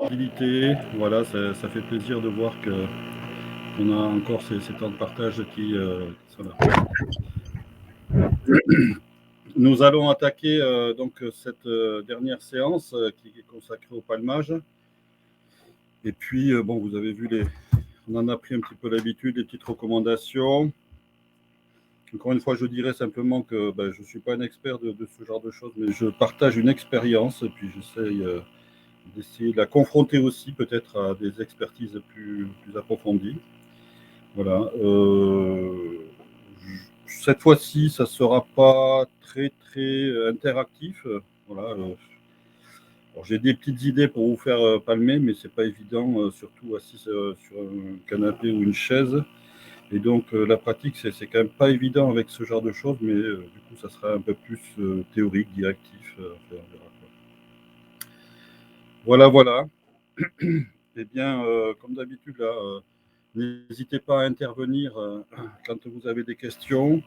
Fidélité, voilà, ça fait plaisir de voir qu'on a encore ces temps de partage qui sont là. Nous allons attaquer donc cette dernière séance qui est consacrée au palmage. Et puis, bon, vous avez vu, on en a pris un petit peu l'habitude, les petites recommandations. Encore une fois, je dirais simplement que je ne suis pas un expert de ce genre de choses, mais je partage une expérience et puis j'essaye d'essayer de la confronter aussi peut-être à des expertises plus approfondies. Voilà. Cette fois-ci, ça ne sera pas très interactif. Voilà. Alors, j'ai des petites idées pour vous faire palmer, mais c'est pas évident, surtout assis sur un canapé ou une chaise. Et donc la pratique, c'est quand même pas évident avec ce genre de choses, mais du coup, ça sera un peu plus théorique, directif. On verra quoi. Voilà. Eh bien, comme d'habitude, là, n'hésitez pas à intervenir quand vous avez des questions.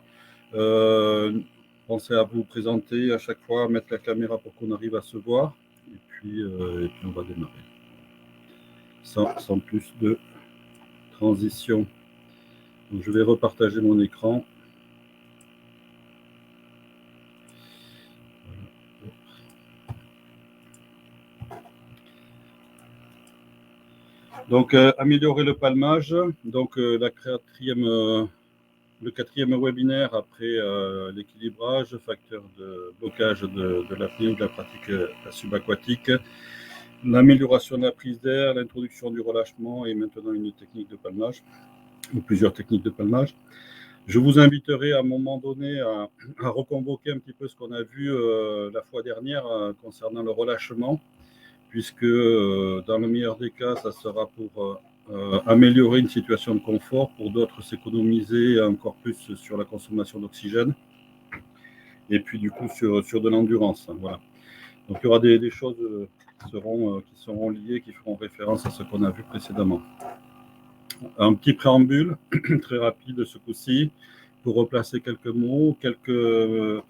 Pensez à vous présenter à chaque fois, à mettre la caméra pour qu'on arrive à se voir. Et puis on va démarrer. Sans plus de transition. Donc, je vais repartager mon écran. Donc, améliorer le palmage. Donc, le quatrième webinaire après l'équilibrage, facteur de blocage de l'apnée ou de la pratique subaquatique, l'amélioration de la prise d'air, l'introduction du relâchement et maintenant une technique de palmage, ou plusieurs techniques de palmage. Je vous inviterai à un moment donné à reconvoquer un petit peu ce qu'on a vu la fois dernière concernant le relâchement, puisque dans le meilleur des cas, ça sera pour améliorer une situation de confort, pour d'autres s'économiser encore plus sur la consommation d'oxygène, et puis du coup sur de l'endurance. Voilà. Donc il y aura des choses qui seront liées, qui feront référence à ce qu'on a vu précédemment. Un petit préambule très rapide ce coup-ci, pour replacer quelques mots, quelques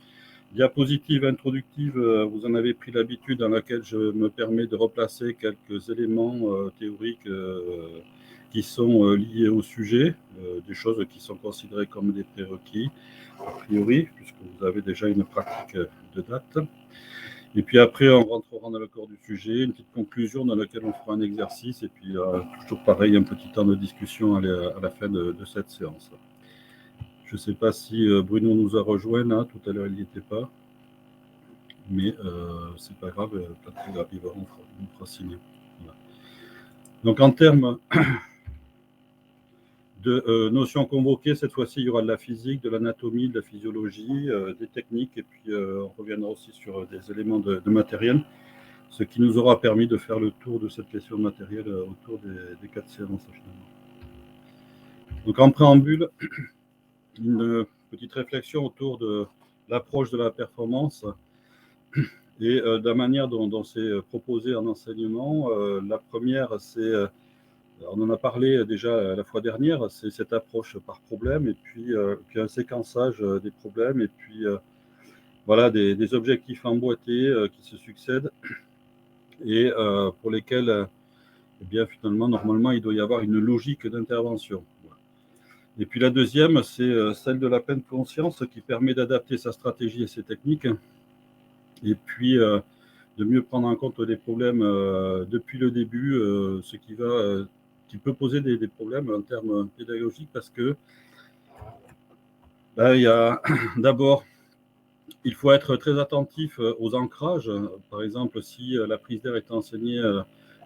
diapositive introductive, vous en avez pris l'habitude, dans laquelle je me permets de replacer quelques éléments théoriques qui sont liés au sujet, des choses qui sont considérées comme des prérequis, a priori, puisque vous avez déjà une pratique de date. Et puis après, on rentrera dans le corps du sujet, une petite conclusion dans laquelle on fera un exercice, et puis toujours pareil, un petit temps de discussion à la fin de cette séance. Je ne sais pas si Bruno nous a rejoint là, tout à l'heure il n'y était pas, mais c'est pas grave, pas très grave, il nous fera signe. Voilà. Donc en termes de notions convoquées, cette fois-ci il y aura de la physique, de l'anatomie, de la physiologie, des techniques, et puis on reviendra aussi sur des éléments de matériel, ce qui nous aura permis de faire le tour de cette question de matériel autour des 4 séances finalement. Donc en préambule, une petite réflexion autour de l'approche de la performance et de la manière dont c'est proposé en enseignement. La première, c'est, on en a parlé déjà la fois dernière, c'est cette approche par problème, et puis un séquençage des problèmes, et puis voilà, des objectifs emboîtés qui se succèdent, et pour lesquels, eh bien, finalement, normalement, il doit y avoir une logique d'intervention. Et puis la deuxième, c'est celle de la pleine conscience, qui permet d'adapter sa stratégie et ses techniques, et puis de mieux prendre en compte les problèmes depuis le début, ce qui peut poser des problèmes en termes pédagogiques, parce que il y a d'abord, il faut être très attentif aux ancrages. Par exemple, si la prise d'air est enseignée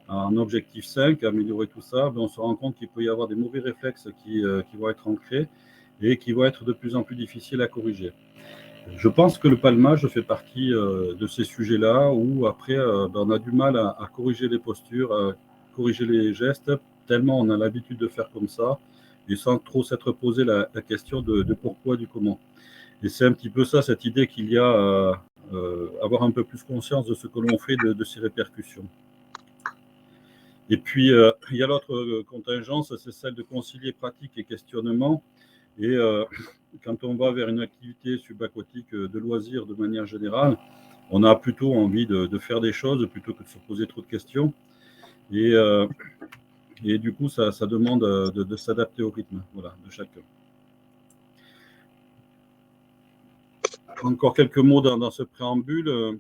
en objectif 5, améliorer tout ça, on se rend compte qu'il peut y avoir des mauvais réflexes qui vont être ancrés et qui vont être de plus en plus difficiles à corriger. Je pense que le palmage fait partie de ces sujets-là où après on a du mal à corriger les postures, à corriger les gestes, tellement on a l'habitude de faire comme ça, et sans trop s'être posé la question de pourquoi, du comment. Et c'est un petit peu ça, cette idée qu'il y a avoir un peu plus conscience de ce que l'on fait, de ses répercussions. Et puis, il y a l'autre contingence, c'est celle de concilier pratique et questionnement. Et quand on va vers une activité subaquatique de loisir de manière générale, on a plutôt envie de faire des choses plutôt que de se poser trop de questions. Et du coup, ça demande de s'adapter au rythme, voilà, de chacun. Encore quelques mots dans ce préambule.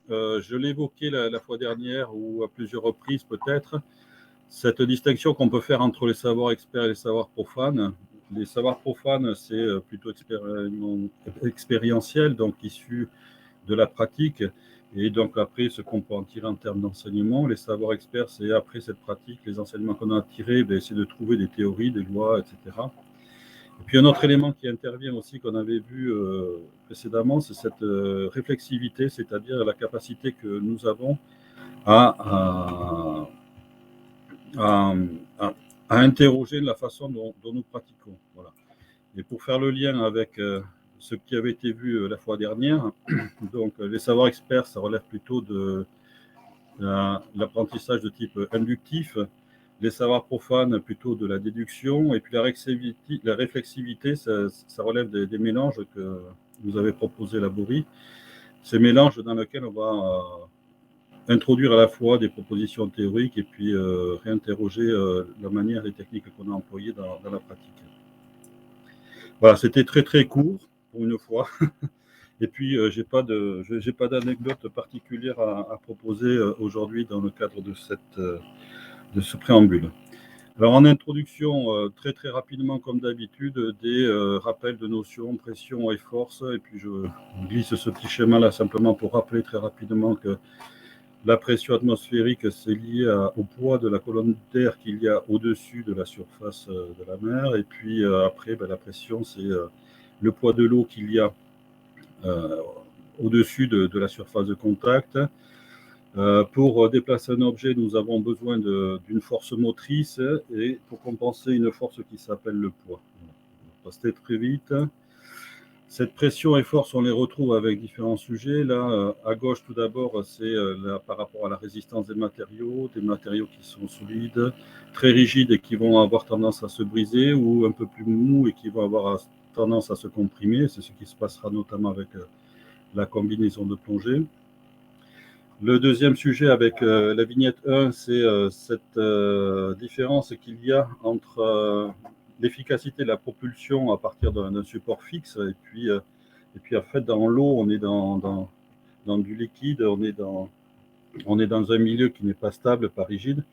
Je l'évoquais la fois dernière ou à plusieurs reprises peut-être, cette distinction qu'on peut faire entre les savoirs experts et les savoirs profanes. Les savoirs profanes, c'est plutôt expérientiel, donc issu de la pratique, et donc après ce qu'on peut en tirer en termes d'enseignement. Les savoirs experts, c'est après cette pratique, les enseignements qu'on a tirés, c'est de trouver des théories, des lois, etc. Et puis un autre élément qui intervient aussi, qu'on avait vu précédemment, c'est cette réflexivité, c'est-à-dire la capacité que nous avons à interroger la façon dont nous pratiquons. Voilà. Et pour faire le lien avec ce qui avait été vu la fois dernière, donc les savoirs experts, ça relève plutôt de l'apprentissage de type inductif, les savoirs profanes plutôt de la déduction, et puis la réflexivité, ça relève des mélanges que vous avez proposé, Laborie. Ces mélanges dans lesquels on va introduire à la fois des propositions théoriques et puis réinterroger la manière, les techniques qu'on a employées dans la pratique. Voilà, c'était très très court pour une fois. Et puis, j'ai pas d'anecdote particulière à proposer aujourd'hui dans le cadre de ce préambule. Alors, en introduction, très très rapidement, comme d'habitude, des rappels de notions, pression et force. Et puis, je glisse ce petit schéma-là simplement pour rappeler très rapidement que la pression atmosphérique, c'est lié au poids de la colonne d'air qu'il y a au-dessus de la surface de la mer. Et puis après, la pression, c'est le poids de l'eau qu'il y a au-dessus de la surface de contact. Pour déplacer un objet, nous avons besoin d'une force motrice, et pour compenser une force qui s'appelle le poids. On va passer très vite. Cette pression et force, on les retrouve avec différents sujets. Là, à gauche, tout d'abord, c'est par rapport à la résistance des matériaux qui sont solides, très rigides et qui vont avoir tendance à se briser, ou un peu plus mous et qui vont avoir tendance à se comprimer. C'est ce qui se passera notamment avec la combinaison de plongée. Le deuxième sujet avec la vignette 1, c'est cette différence qu'il y a entre l'efficacité de la propulsion à partir d'un support fixe et puis en fait dans l'eau, on est dans du liquide, on est dans un milieu qui n'est pas stable, pas rigide,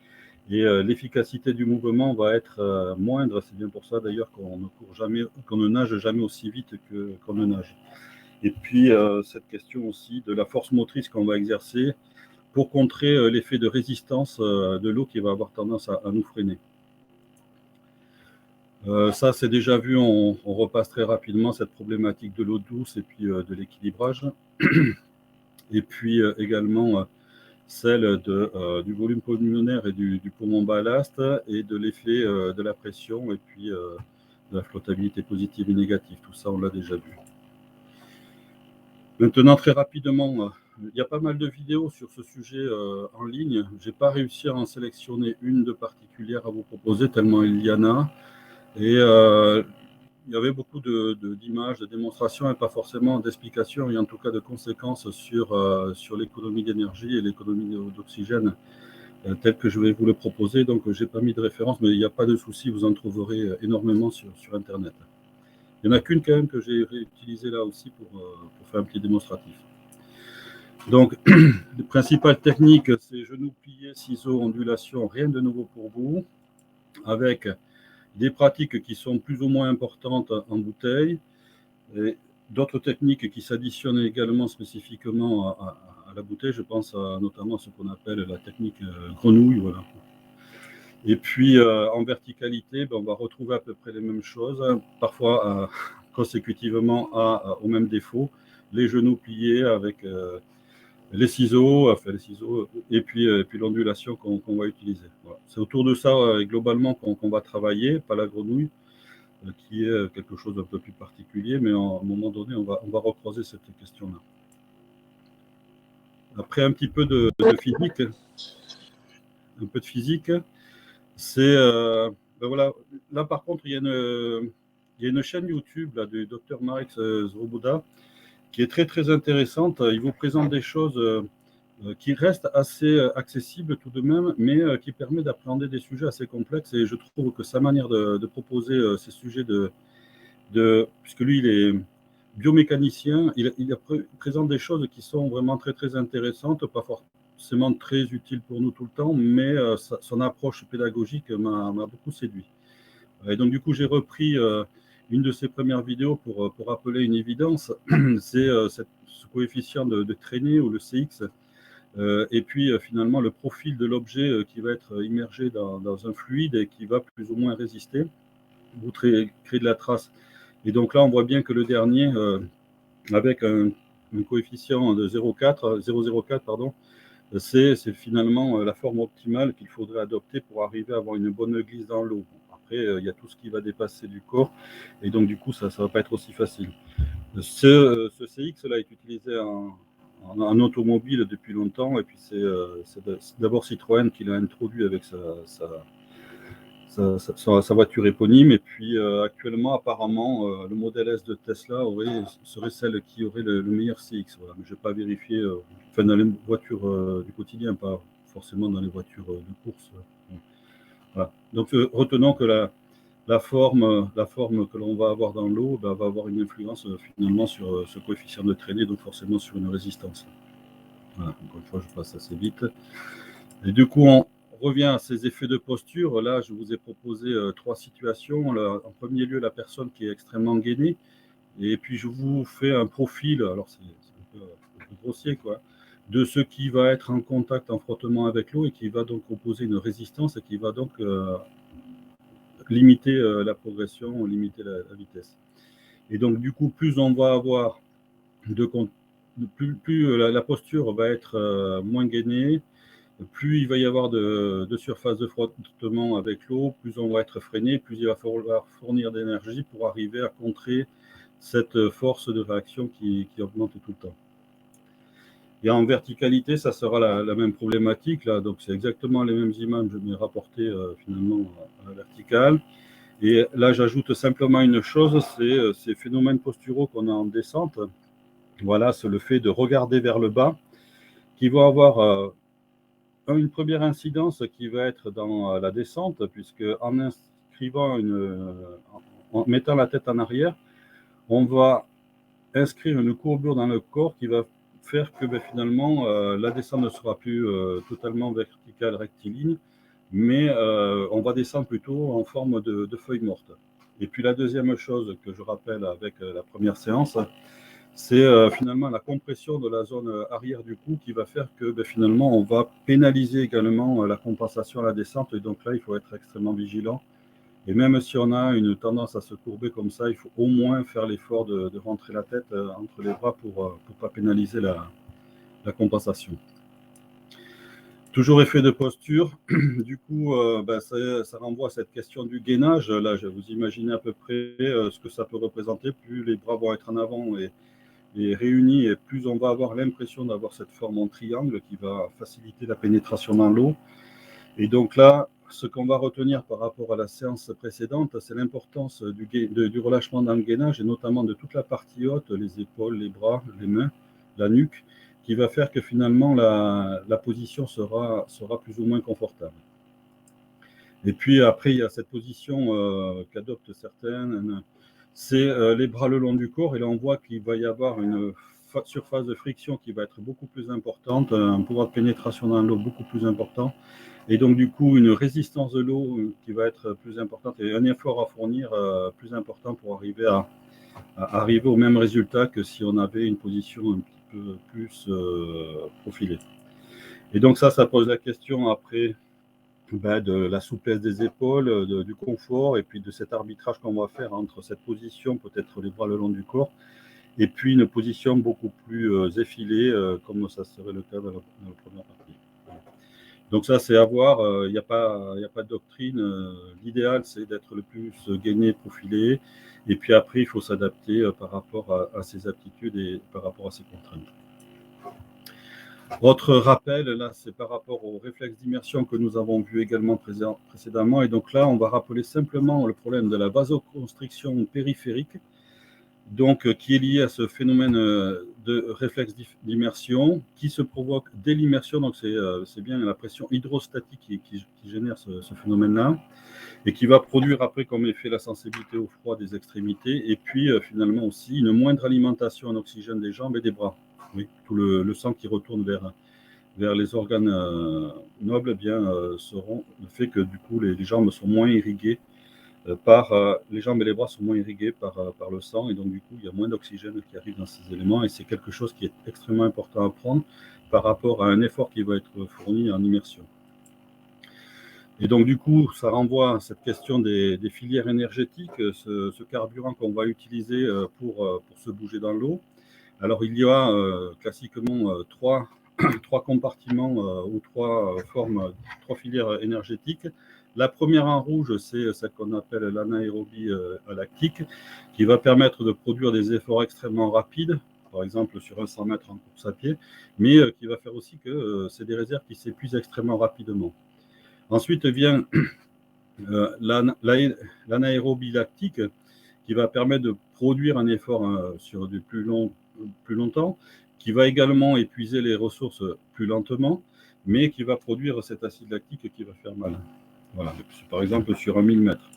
et l'efficacité du mouvement va être moindre. C'est bien pour ça d'ailleurs qu'on ne nage jamais aussi vite qu'on ne nage. Et puis cette question aussi de la force motrice qu'on va exercer pour contrer l'effet de résistance de l'eau qui va avoir tendance à nous freiner. Ça, c'est déjà vu, on repasse très rapidement cette problématique de l'eau douce et puis de l'équilibrage. Et puis également celle du volume pulmonaire et du poumon ballast, et de l'effet de la pression, et puis de la flottabilité positive et négative. Tout ça, on l'a déjà vu. Maintenant, très rapidement, il y a pas mal de vidéos sur ce sujet en ligne. Je n'ai pas réussi à en sélectionner une de particulière à vous proposer, tellement il y en a. Et il y avait beaucoup d'images, de démonstrations, et pas forcément d'explications, et en tout cas de conséquences sur l'économie d'énergie et l'économie d'oxygène, tel que je vais vous le proposer. Donc, je n'ai pas mis de référence, mais il n'y a pas de souci, vous en trouverez énormément sur Internet. Il n'y en a qu'une quand même que j'ai réutilisée là aussi pour faire un petit démonstratif. Donc, les principales techniques, c'est genoux pliés, ciseaux, ondulation, rien de nouveau pour vous, avec des pratiques qui sont plus ou moins importantes en bouteille, et d'autres techniques qui s'additionnent également spécifiquement à la bouteille. Je pense notamment à ce qu'on appelle la technique grenouille. Voilà. Et puis en verticalité, on va retrouver à peu près les mêmes choses, parfois consécutivement au même défaut, les genoux pliés avec les ciseaux, et puis l'ondulation qu'on va utiliser. Voilà. C'est autour de ça globalement qu'on va travailler, pas la grenouille, qui est quelque chose d'un peu plus particulier, mais à un moment donné, on va recroiser cette question-là. Après un petit peu de physique, c'est voilà. Là par contre, il y a une chaîne YouTube là, du Dr Marek Zroboda qui est très très intéressante. Il vous présente des choses qui reste assez accessible tout de même, mais qui permet d'appréhender des sujets assez complexes. Et je trouve que sa manière de proposer ces sujets puisque lui, il est biomécanicien, il présente des choses qui sont vraiment très, très intéressantes, pas forcément très utiles pour nous tout le temps, mais son approche pédagogique m'a beaucoup séduit. Et donc, du coup, j'ai repris une de ses premières vidéos pour rappeler une évidence, c'est ce coefficient de traînée ou le CX, et puis finalement le profil de l'objet qui va être immergé dans un fluide et qui va plus ou moins résister ou créer de la trace. Et donc là, on voit bien que le dernier, avec un coefficient de 0,04, pardon, c'est finalement la forme optimale qu'il faudrait adopter pour arriver à avoir une bonne glisse dans l'eau. Après, il y a tout ce qui va dépasser du corps, et donc du coup, ça ne va pas être aussi facile. Ce CX là est utilisé en automobile depuis longtemps, et puis c'est d'abord Citroën qui l'a introduit avec sa voiture éponyme, et puis actuellement apparemment le modèle S de Tesla serait celle qui aurait le meilleur CX. Voilà. Mais je n'ai pas vérifié, enfin dans les voitures du quotidien, pas forcément dans les voitures de course. Voilà. Donc retenons que la forme que l'on va avoir dans l'eau va avoir une influence finalement sur ce coefficient de traînée, donc forcément sur une résistance. Voilà. Encore une fois, je passe assez vite. Et du coup, on revient à ces effets de posture. Là, je vous ai proposé 3 situations. En premier lieu, la personne qui est extrêmement gainée. Et puis, je vous fais un profil, alors c'est un peu grossier, quoi, de ce qui va être en contact, en frottement avec l'eau et qui va donc opposer une résistance et qui va donc limiter la progression, limiter la vitesse. Et donc, du coup, plus on va avoir plus la posture va être moins gainée, plus il va y avoir de surface de frottement avec l'eau, plus on va être freiné, plus il va falloir fournir d'énergie pour arriver à contrer cette force de réaction qui augmente tout le temps. Et en verticalité, ça sera la même problématique. Là. Donc c'est exactement les mêmes images, mais rapportées finalement à la verticale. Et là, j'ajoute simplement une chose, c'est ces phénomènes posturaux qu'on a en descente. Voilà, c'est le fait de regarder vers le bas, qui vont avoir une première incidence qui va être dans la descente, puisque en mettant la tête en arrière, on va inscrire une courbure dans le corps qui va faire que finalement la descente ne sera plus totalement verticale, rectiligne, mais on va descendre plutôt en forme de feuille morte. Et puis la deuxième chose que je rappelle avec la première séance, c'est finalement la compression de la zone arrière du cou qui va faire que finalement on va pénaliser également la compensation à la descente, et donc là il faut être extrêmement vigilant. Et même si on a une tendance à se courber comme ça, il faut au moins faire l'effort de rentrer la tête entre les bras pour ne pas pénaliser la compensation. Toujours effet de posture, du coup ça renvoie à cette question du gainage. Là, vous imaginez à peu près ce que ça peut représenter. Plus les bras vont être en avant et réunis, et plus on va avoir l'impression d'avoir cette forme en triangle qui va faciliter la pénétration dans l'eau. Et donc là, ce qu'on va retenir par rapport à la séance précédente, c'est l'importance du relâchement dans le gainage, et notamment de toute la partie haute, les épaules, les bras, les mains, la nuque, qui va faire que finalement la position sera plus ou moins confortable. Et puis après, il y a cette position qu'adoptent certaines, c'est les bras le long du corps, et là on voit qu'il va y avoir une surface de friction qui va être beaucoup plus importante, un pouvoir de pénétration dans l'eau beaucoup plus important, et donc du coup une résistance de l'eau qui va être plus importante et un effort à fournir plus important pour arriver à arriver au même résultat que si on avait une position un petit peu plus profilée. Et donc ça pose la question après de la souplesse des épaules, du confort, et puis de cet arbitrage qu'on va faire entre cette position, peut-être les bras le long du corps, et puis une position beaucoup plus effilée, comme ça serait le cas dans la première partie. Donc ça, c'est à voir. Il n'y a pas de doctrine. L'idéal, c'est d'être le plus gainé, profilé, et puis après, il faut s'adapter par rapport à ses aptitudes et par rapport à ses contraintes. Autre rappel, là, c'est par rapport au réflexe d'immersion que nous avons vu également précédemment. Et donc là, on va rappeler simplement le problème de la vasoconstriction périphérique. donc qui est lié à ce phénomène de réflexe d'immersion qui se provoque dès l'immersion. Donc c'est bien la pression hydrostatique qui génère ce phénomène-là et qui va produire après comme effet la sensibilité au froid des extrémités et puis finalement aussi une moindre alimentation en oxygène des jambes et des bras. Oui, tout le sang qui retourne vers les organes nobles, eh bien, fait que du coup les jambes sont moins irriguées les jambes et les bras sont moins irrigués par le sang et donc du coup il y a moins d'oxygène qui arrive dans ces éléments et c'est quelque chose qui est extrêmement important à prendre par rapport à un effort qui va être fourni en immersion. Et donc du coup ça renvoie à cette question des filières énergétiques, ce carburant qu'on va utiliser pour se bouger dans l'eau. Alors il y a classiquement trois compartiments ou trois filières énergétiques. La première en rouge, c'est celle qu'on appelle l'anaérobie lactique, qui va permettre de produire des efforts extrêmement rapides, par exemple sur un 100 mètres en course à pied, mais qui va faire aussi que c'est des réserves qui s'épuisent extrêmement rapidement. Ensuite vient l'anaérobie lactique, qui va permettre de produire un effort sur du plus longtemps, qui va également épuiser les ressources plus lentement, mais qui va produire cet acide lactique qui va faire mal. Voilà, par exemple sur 1000 mètres.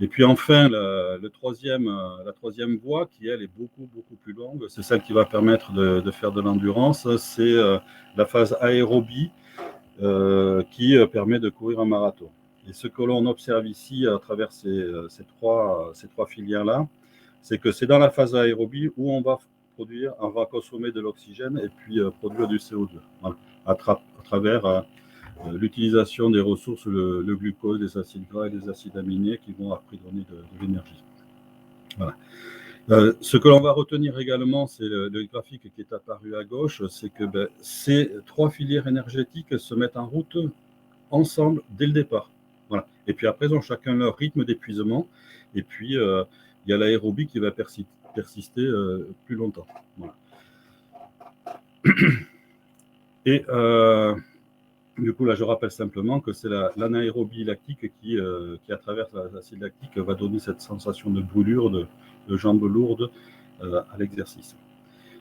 Et puis enfin, la troisième voie, qui elle est beaucoup plus longue, c'est celle qui va permettre de faire de l'endurance, c'est la phase aérobie qui permet de courir un marathon. Et ce que l'on observe ici à travers ces trois filières-là, c'est que c'est dans la phase aérobie où on va consommer de l'oxygène et puis produire du CO2 voilà, à travers l'utilisation des ressources, le glucose, les acides gras et les acides aminés qui vont après donner de l'énergie. Voilà. Ce que l'on va retenir également, c'est le graphique qui est apparu à gauche, c'est que ces trois filières énergétiques se mettent en route ensemble dès le départ. Voilà. Et puis après, ils ont chacun leur rythme d'épuisement. Et puis, il y a l'aérobie qui va persister plus longtemps. Voilà. Et du coup, là, je rappelle simplement que c'est l'anaérobie lactique qui, à travers l'acide lactique, va donner cette sensation de brûlure, de jambes lourdes à l'exercice.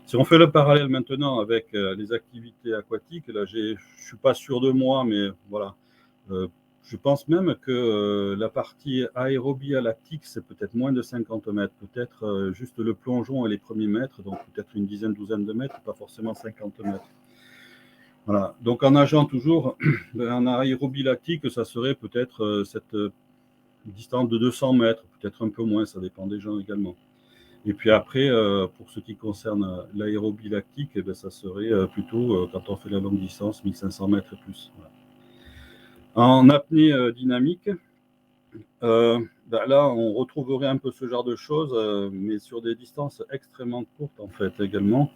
Si on fait le parallèle maintenant avec les activités aquatiques, là, je ne suis pas sûr de moi, mais voilà, je pense même que la partie aérobie lactique, c'est peut-être moins de 50 mètres, peut-être juste le plongeon et les premiers mètres, donc peut-être une douzaine de mètres, pas forcément 50 mètres. Voilà. Donc en nageant toujours en aérobie lactique, ça serait peut-être cette distance de 200 mètres, peut-être un peu moins, ça dépend des gens également. Et puis après, pour ce qui concerne l'aérobie lactique, eh bien, ça serait plutôt, quand on fait la longue distance, 1500 mètres et plus. Voilà. En apnée dynamique, là, on retrouverait un peu ce genre de choses, mais sur des distances extrêmement courtes, en fait, également.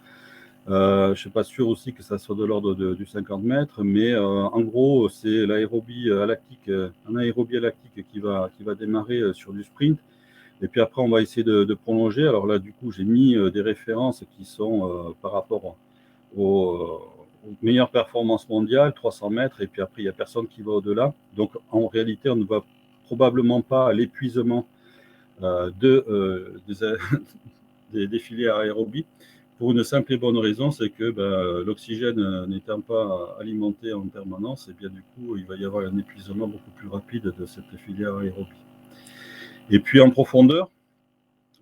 Je ne suis pas sûr aussi que ça soit de l'ordre du 50 mètres, mais en gros, c'est l'aérobie lactique, un aérobie lactique qui va démarrer sur du sprint. Et puis après, on va essayer de prolonger. Alors là, du coup, j'ai mis des références qui sont par rapport aux meilleures performances mondiales, 300 mètres, et puis après, il n'y a personne qui va au-delà. Donc, en réalité, on ne va probablement pas à l'épuisement des filières aérobies, pour une simple et bonne raison, c'est que l'oxygène n'étant pas alimenté en permanence, et bien du coup, il va y avoir un épuisement beaucoup plus rapide de cette filière aérobie. Et puis en profondeur,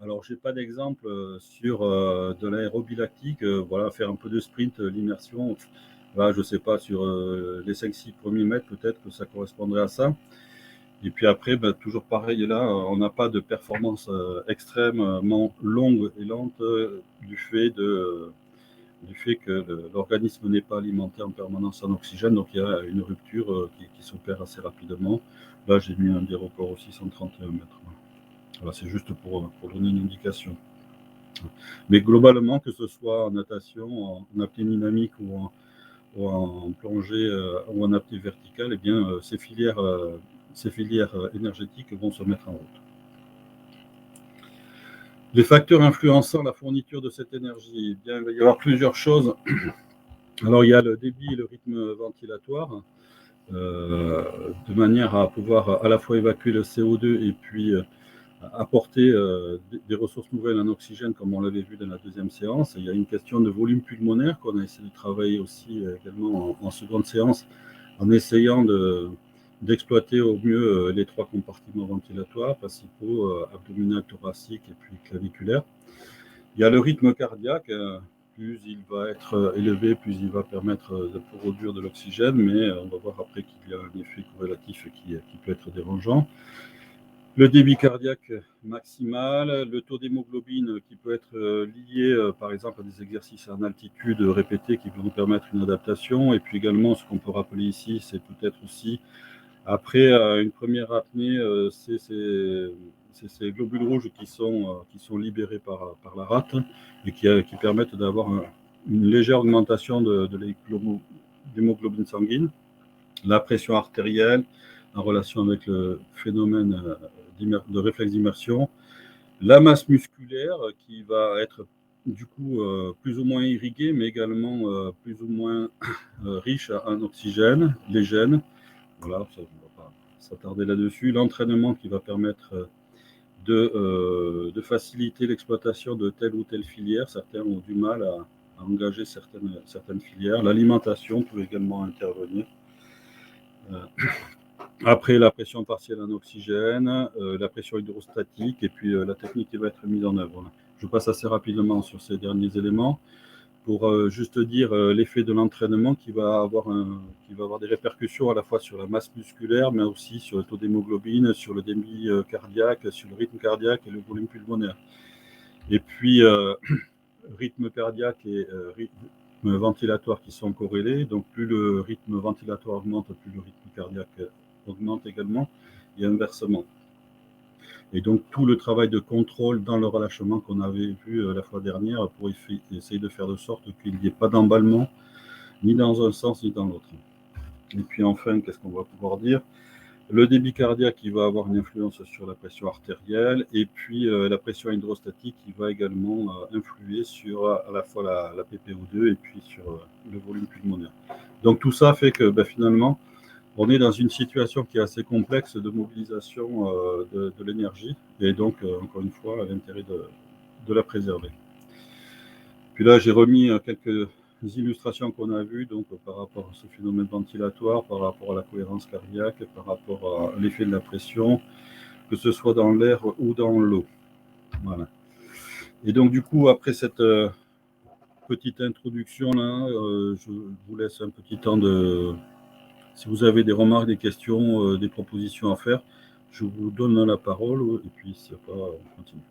alors j'ai pas d'exemple sur de l'aérobie lactique, voilà, faire un peu de sprint, l'immersion, là, je sais pas, sur les 5-6 premiers mètres, peut-être que ça correspondrait à ça. Et puis après, toujours pareil, là, on n'a pas de performance extrêmement longue et lente du fait que l'organisme n'est pas alimenté en permanence en oxygène, donc il y a une rupture qui s'opère assez rapidement. Là, j'ai mis un des records aussi, 131 mètres. Voilà, c'est juste pour donner une indication. Mais globalement, que ce soit en natation, en apnée dynamique ou en plongée ou en apnée verticale, eh bien, ces filières énergétiques vont se mettre en route. Les facteurs influençant la fourniture de cette énergie, eh bien, il va y avoir plusieurs choses. Alors, il y a le débit et le rythme ventilatoire, de manière à pouvoir à la fois évacuer le CO2 et puis apporter des ressources nouvelles en oxygène, comme on l'avait vu dans la deuxième séance. Et il y a une question de volume pulmonaire qu'on a essayé de travailler aussi également en seconde séance, en essayant d'exploiter au mieux les 3 compartiments ventilatoires principaux, abdominal, thoracique et puis claviculaire. Il y a le rythme cardiaque, plus il va être élevé, plus il va permettre de produire de l'oxygène, mais on va voir après qu'il y a un effet corrélatif qui peut être dérangeant. Le débit cardiaque maximal, le taux d'hémoglobine qui peut être lié par exemple à des exercices en altitude répétés qui vont nous permettre une adaptation, et puis également ce qu'on peut rappeler ici, c'est peut-être aussi après une première apnée, c'est ces globules rouges qui sont libérés par la rate et qui permettent d'avoir une légère augmentation de l'hémoglobine sanguine, la pression artérielle en relation avec le phénomène de réflexe d'immersion, la masse musculaire qui va être du coup plus ou moins irriguée, mais également plus ou moins riche en oxygène, les gènes. Voilà, ça, on ne va pas s'attarder là-dessus. L'entraînement qui va permettre de faciliter l'exploitation de telle ou telle filière. Certains ont du mal à engager certaines filières. L'alimentation peut également intervenir. Après, la pression partielle en oxygène, la pression hydrostatique et puis la technique qui va être mise en œuvre. Je passe assez rapidement sur ces derniers éléments pour juste dire l'effet de l'entraînement qui va avoir des répercussions à la fois sur la masse musculaire, mais aussi sur le taux d'hémoglobine, sur le débit cardiaque, sur le rythme cardiaque et le volume pulmonaire. Et puis, rythme cardiaque et rythme ventilatoire qui sont corrélés. Donc, plus le rythme ventilatoire augmente, plus le rythme cardiaque augmente également, et inversement. Et donc, tout le travail de contrôle dans le relâchement qu'on avait vu la fois dernière pour essayer de faire de sorte qu'il n'y ait pas d'emballement, ni dans un sens, ni dans l'autre. Et puis enfin, qu'est-ce qu'on va pouvoir dire? Le débit cardiaque qui va avoir une influence sur la pression artérielle, et puis la pression hydrostatique qui va également influer sur à la fois la PPO2 et puis sur le volume pulmonaire. Donc tout ça fait que finalement, on est dans une situation qui est assez complexe de mobilisation de l'énergie, et donc, encore une fois, l'intérêt de la préserver. Puis là, j'ai remis quelques illustrations qu'on a vues donc, par rapport à ce phénomène ventilatoire, par rapport à la cohérence cardiaque, par rapport à l'effet de la pression, que ce soit dans l'air ou dans l'eau. Voilà. Et donc, du coup, après cette petite introduction-là, je vous laisse un petit temps de... Si vous avez des remarques, des questions, des propositions à faire, je vous donne la parole et puis si pas, on continue.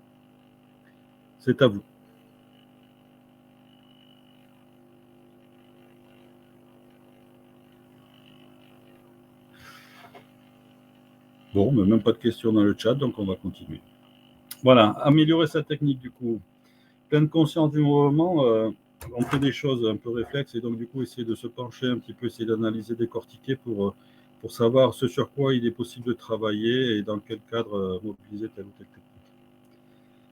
C'est à vous. Bon, mais même pas de questions dans le chat, donc on va continuer. Voilà, améliorer sa technique du coup. Pleine conscience du mouvement, on fait des choses un peu réflexes et donc du coup essayer de se pencher un petit peu, essayer d'analyser, décortiquer pour savoir ce sur quoi il est possible de travailler et dans quel cadre mobiliser telle ou telle technique.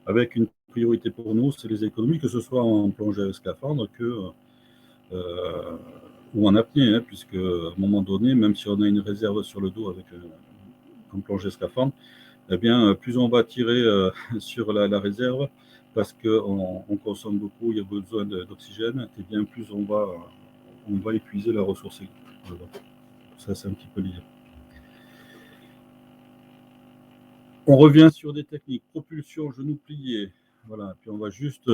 Avec une priorité pour nous, c'est les économies, que ce soit en plongée à scaphandre ou en apnée, hein, puisque à un moment donné, même si on a une réserve sur le dos avec un plongée scaphandre, eh bien, plus on va tirer sur la réserve, parce qu'on consomme beaucoup, il y a besoin d'oxygène, et bien plus on va épuiser la ressource. Voilà. Ça, c'est un petit peu l'idée. On revient sur des techniques, propulsion, genou plié. Voilà, puis on va juste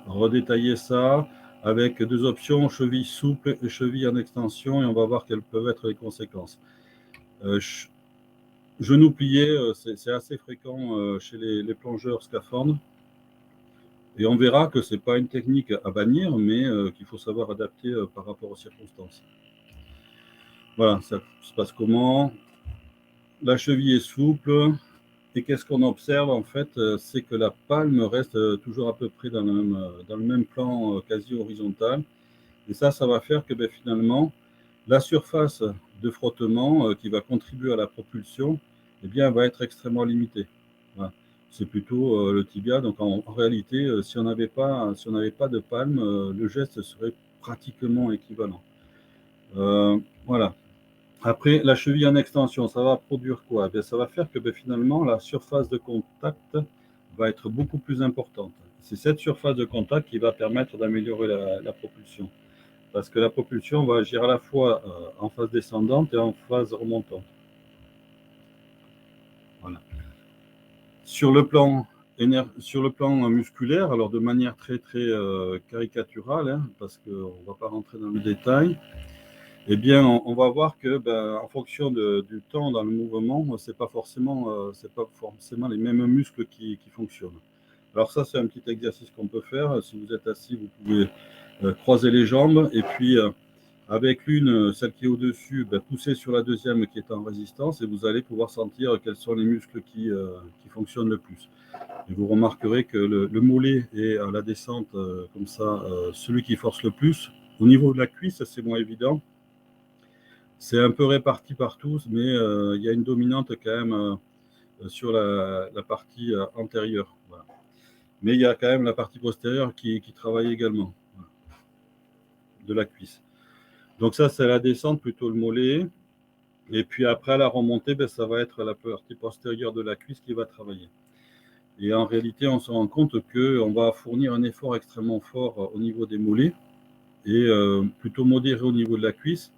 redétailler ça avec deux options, cheville souple et cheville en extension, et on va voir quelles peuvent être les conséquences. Genou plié, c'est assez fréquent chez les plongeurs scaphandres. Et on verra que ce n'est pas une technique à bannir, mais qu'il faut savoir adapter par rapport aux circonstances. Voilà, ça se passe comment? La cheville est souple. Et qu'est-ce qu'on observe en fait? C'est que la palme reste toujours à peu près dans le même plan quasi horizontal. Et ça va faire que finalement, la surface de frottement qui va contribuer à la propulsion, eh bien, va être extrêmement limitée. Voilà. C'est plutôt le tibia. Donc en réalité, si on n'avait pas de palme, le geste serait pratiquement équivalent. Voilà. Après, la cheville en extension, ça va produire quoi? Bien, ça va faire que finalement, la surface de contact va être beaucoup plus importante. C'est cette surface de contact qui va permettre d'améliorer la propulsion. Parce que la propulsion va agir à la fois en phase descendante et en phase remontante. Voilà. Sur le plan musculaire, alors de manière très caricaturale, hein, parce qu'on ne va pas rentrer dans le détail, eh bien, on va voir que, en fonction du temps dans le mouvement, c'est pas forcément les mêmes muscles qui fonctionnent. Alors ça, c'est un petit exercice qu'on peut faire. Si vous êtes assis, vous pouvez croiser les jambes et puis avec l'une, celle qui est au-dessus, pousser sur la deuxième qui est en résistance et vous allez pouvoir sentir quels sont les muscles qui fonctionnent le plus. Et vous remarquerez que le mollet est à la descente comme ça, celui qui force le plus. Au niveau de la cuisse, c'est moins évident. C'est un peu réparti partout, mais il y a une dominante quand même sur la partie antérieure. Voilà. Mais il y a quand même la partie postérieure qui travaille également, voilà, de la cuisse. Donc ça, c'est la descente, plutôt le mollet. Et puis après, la remontée, ça va être la partie postérieure de la cuisse qui va travailler. Et en réalité, on se rend compte qu'on va fournir un effort extrêmement fort au niveau des mollets et plutôt modéré au niveau de la cuisse.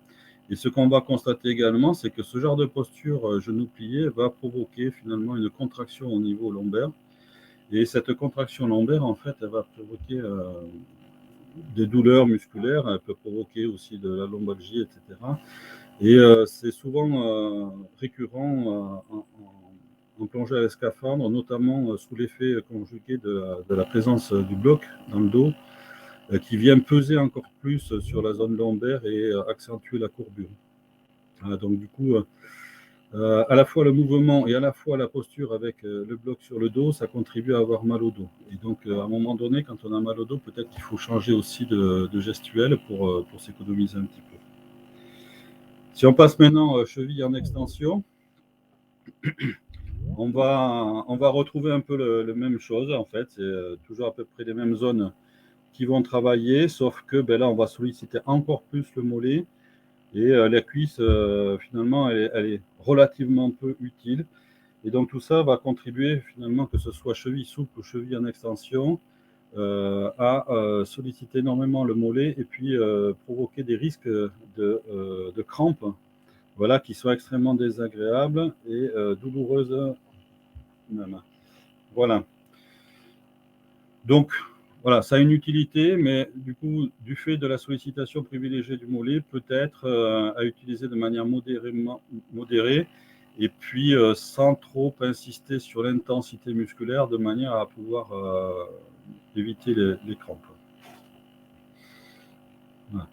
Et ce qu'on va constater également, c'est que ce genre de posture genou plié va provoquer finalement une contraction au niveau lombaire. Et cette contraction lombaire, en fait, elle va provoquer des douleurs musculaires, elle peut provoquer aussi de la lombalgie, etc. Et c'est souvent récurrent en plongée avec scaphandre, notamment sous l'effet conjugué de la présence du bloc dans le dos, qui vient peser encore plus sur la zone lombaire et accentuer la courbure. Voilà, donc du coup, à la fois le mouvement et à la fois la posture avec le bloc sur le dos, ça contribue à avoir mal au dos. Et donc à un moment donné, quand on a mal au dos, peut-être qu'il faut changer aussi de gestuelle pour s'économiser un petit peu. Si on passe maintenant cheville en extension, on va retrouver un peu le même chose en fait. C'est toujours à peu près les mêmes zones qui vont travailler, sauf que là, on va solliciter encore plus le mollet et la cuisse, finalement, elle est relativement peu utile. Et donc tout ça va contribuer finalement, que ce soit cheville souple ou cheville en extension, à solliciter énormément le mollet et puis provoquer des risques de crampes, voilà, qui sont extrêmement désagréables et douloureuses même. Voilà. Donc, voilà, ça a une utilité, mais du coup, du fait de la sollicitation privilégiée du mollet, peut-être à utiliser de manière modérée et puis sans trop insister sur l'intensité musculaire de manière à pouvoir éviter les crampes. Voilà.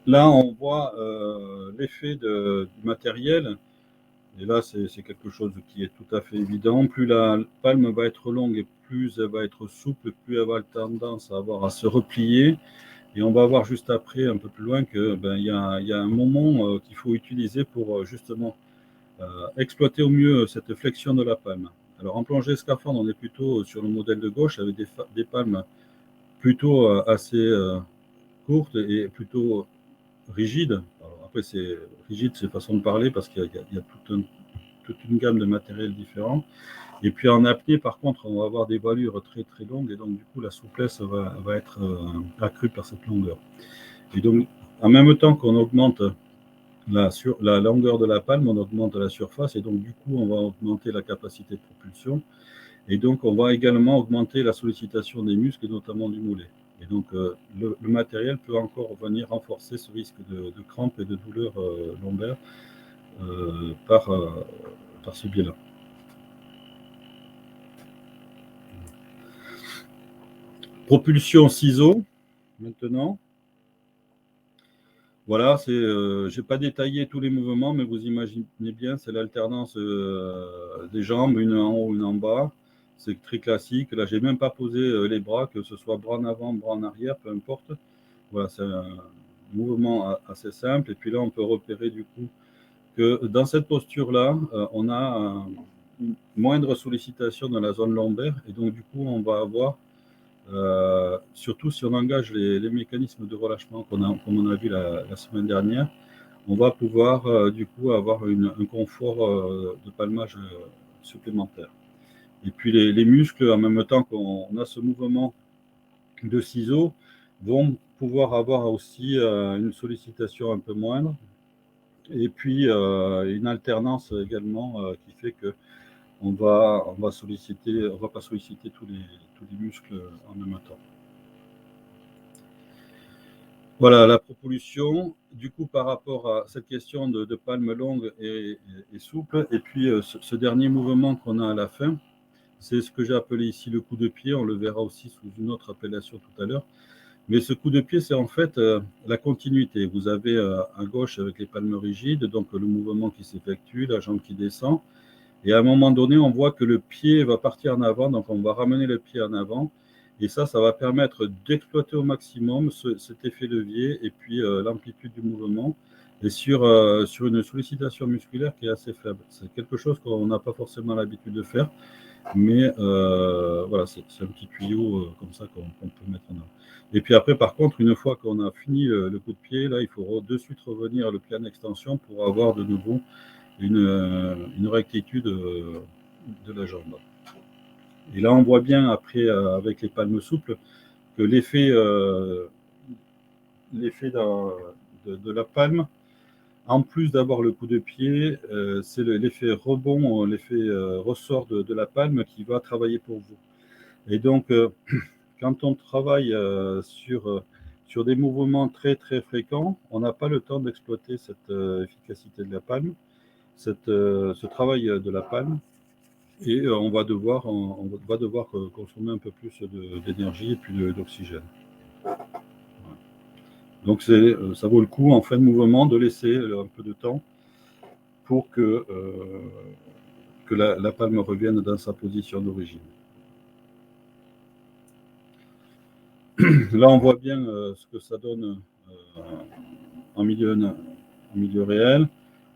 Là, on voit l'effet du matériel. Et là, c'est quelque chose qui est tout à fait évident. Plus la palme va être longue et plus elle va être souple, plus elle va avoir tendance à se replier. Et on va voir juste après, un peu plus loin, que il y a un moment qu'il faut utiliser pour justement exploiter au mieux cette flexion de la palme. Alors en plongée scaphandre, on est plutôt sur le modèle de gauche avec des palmes plutôt assez courtes et plutôt rigides. Alors, après, c'est rigide, c'est façon de parler parce qu'il y a toute une gamme de matériels différents. Et puis en apnée, par contre, on va avoir des voilures très longues et donc du coup la souplesse va être accrue par cette longueur. Et donc en même temps qu'on augmente la longueur de la palme, on augmente la surface et donc du coup on va augmenter la capacité de propulsion et donc on va également augmenter la sollicitation des muscles et notamment du mollet. Et donc le matériel peut encore venir renforcer ce risque de crampes et de douleurs lombaires par ce biais-là. Propulsion ciseaux, maintenant. Voilà, je n'ai pas détaillé tous les mouvements, mais vous imaginez bien, c'est l'alternance des jambes, une en haut, une en bas. C'est très classique. Là, je n'ai même pas posé les bras, que ce soit bras en avant, bras en arrière, peu importe. Voilà, c'est un mouvement assez simple. Et puis là, on peut repérer du coup que dans cette posture-là, on a une moindre sollicitation dans la zone lombaire. Et donc, du coup, on va avoir surtout si on engage les mécanismes de relâchement comme on a vu la semaine dernière, on va pouvoir du coup avoir un confort de palmage supplémentaire. Et puis les muscles, en même temps qu'on a ce mouvement de ciseaux, vont pouvoir avoir aussi une sollicitation un peu moindre, et puis une alternance également qui fait que on va pas solliciter tous les muscles en même temps. Voilà la propulsion, du coup, par rapport à cette question de palme longue et souple, et puis ce dernier mouvement qu'on a à la fin, c'est ce que j'ai appelé ici le coup de pied. On le verra aussi sous une autre appellation tout à l'heure. Mais ce coup de pied, c'est en fait la continuité. Vous avez à gauche avec les palmes rigides, donc le mouvement qui s'effectue, la jambe qui descend. Et à un moment donné, on voit que le pied va partir en avant, donc on va ramener le pied en avant. Et ça va permettre d'exploiter au maximum cet effet levier et puis l'amplitude du mouvement. Et sur une sollicitation musculaire qui est assez faible. C'est quelque chose qu'on n'a pas forcément l'habitude de faire. Mais voilà, c'est un petit tuyau comme ça qu'on peut mettre en avant. Et puis après, par contre, une fois qu'on a fini le coup de pied, là, il faut de suite revenir le pied en extension pour avoir de nouveau une rectitude de la jambe. Et là, on voit bien après, avec les palmes souples, que l'effet de la palme, en plus d'avoir le coup de pied, c'est l'effet rebond, l'effet ressort de la palme qui va travailler pour vous. Et donc, quand on travaille sur des mouvements très très fréquents, on n'a pas le temps d'exploiter cette efficacité de la palme, ce travail de la palme, et on va devoir consommer un peu plus d'énergie et puis d'oxygène. Donc ça vaut le coup en fin de mouvement de laisser un peu de temps pour que la palme revienne dans sa position d'origine. Là, on voit bien ce que ça donne en milieu réel.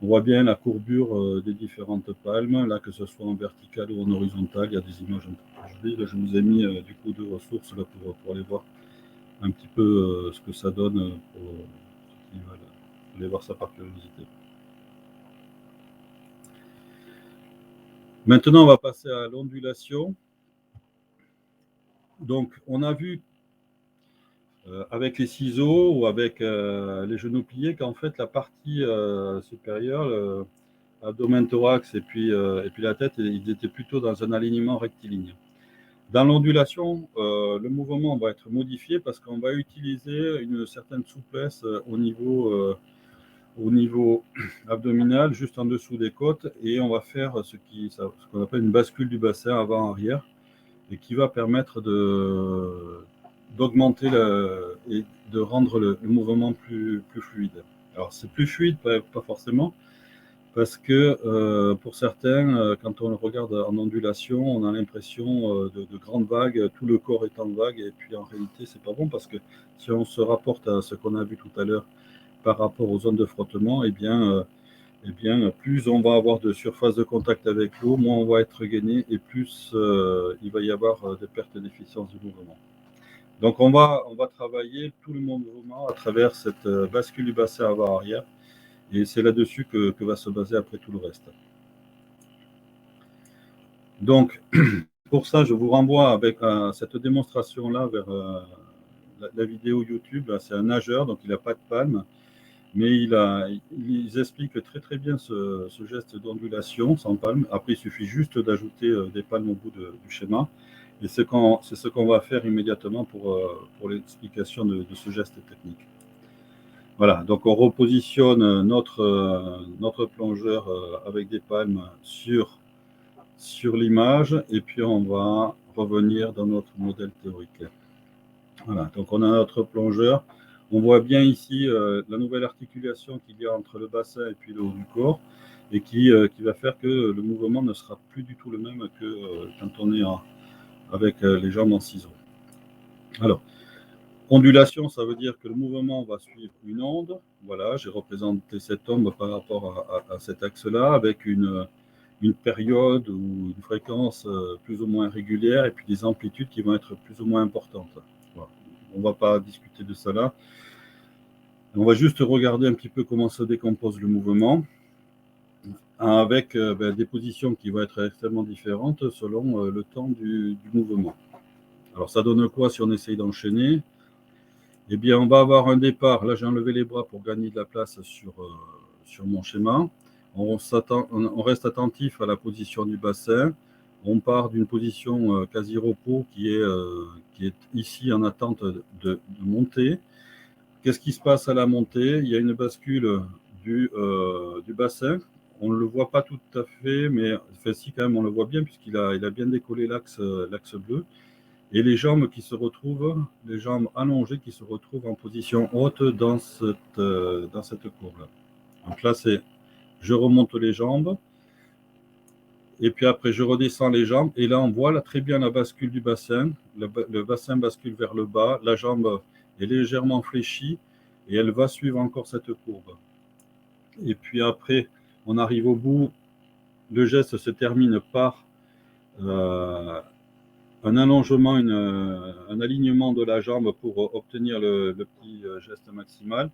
On voit bien la courbure des différentes palmes, là, que ce soit en vertical ou en horizontal. Il y a des images un peu plus jolies. Là, je vous ai mis du coup deux ressources là, pour aller voir un petit peu ce que ça donne pour ceux qui veulent aller voir ça par curiosité. Maintenant, on va passer à l'ondulation. Donc, on a vu avec les ciseaux ou avec les genoux pliés qu'en fait, la partie supérieure, abdomen, thorax et puis la tête, ils étaient plutôt dans un alignement rectiligne. Dans l'ondulation, le mouvement va être modifié parce qu'on va utiliser une certaine souplesse au niveau abdominal, juste en dessous des côtes, et on va faire ce qu'on appelle une bascule du bassin avant-arrière, et qui va permettre d'augmenter et de rendre le mouvement plus fluide. Alors c'est plus fluide, pas forcément, parce que pour certains, quand on le regarde en ondulation, on a l'impression de grandes vagues, tout le corps est en vague, et puis en réalité c'est pas bon, parce que si on se rapporte à ce qu'on a vu tout à l'heure par rapport aux zones de frottement, eh bien plus on va avoir de surface de contact avec l'eau, moins on va être gainé, et plus il va y avoir des pertes d'efficience du mouvement. Donc on va travailler tout le mouvement à travers cette bascule du bassin avant-arrière, et c'est là-dessus que va se baser après tout le reste. Donc pour ça, je vous renvoie avec cette démonstration-là vers la vidéo YouTube. C'est un nageur, donc il n'a pas de palme, mais ils expliquent très très bien ce geste d'ondulation sans palme. Après, il suffit juste d'ajouter des palmes au bout du schéma. Et c'est ce qu'on va faire immédiatement pour l'explication de ce geste technique. Voilà, donc on repositionne notre plongeur avec des palmes sur l'image, et puis on va revenir dans notre modèle théorique. Voilà, donc on a notre plongeur. On voit bien ici la nouvelle articulation qu'il y a entre le bassin et puis le haut du corps, et qui va faire que le mouvement ne sera plus du tout le même que quand on est avec les jambes en ciseaux. Alors, ondulation, ça veut dire que le mouvement va suivre une onde. Voilà, j'ai représenté cette onde par rapport à cet axe-là, avec une une période ou une fréquence plus ou moins régulière et puis des amplitudes qui vont être plus ou moins importantes. Voilà. On ne va pas discuter de ça là. On va juste regarder un petit peu comment se décompose le mouvement avec des positions qui vont être extrêmement différentes selon le temps du mouvement. Alors ça donne quoi si on essaye d'enchaîner? Eh bien, on va avoir un départ. Là, j'ai enlevé les bras pour gagner de la place sur mon schéma. On reste attentif à la position du bassin. On part d'une position quasi repos qui est ici en attente de monter. Qu'est-ce qui se passe à la montée? Il y a une bascule du bassin. On ne le voit pas tout à fait, mais enfin, si quand même on le voit bien puisqu'il a bien décollé l'axe bleu. Et les jambes les jambes allongées qui se retrouvent en position haute dans cette courbe-là. Donc là, je remonte les jambes, et puis après, je redescends les jambes, et là, on voit là, très bien la bascule du bassin. Le bassin bascule vers le bas, la jambe est légèrement fléchie, et elle va suivre encore cette courbe. Et puis après, on arrive au bout, le geste se termine par un allongement, un alignement de la jambe pour obtenir le petit geste maximal.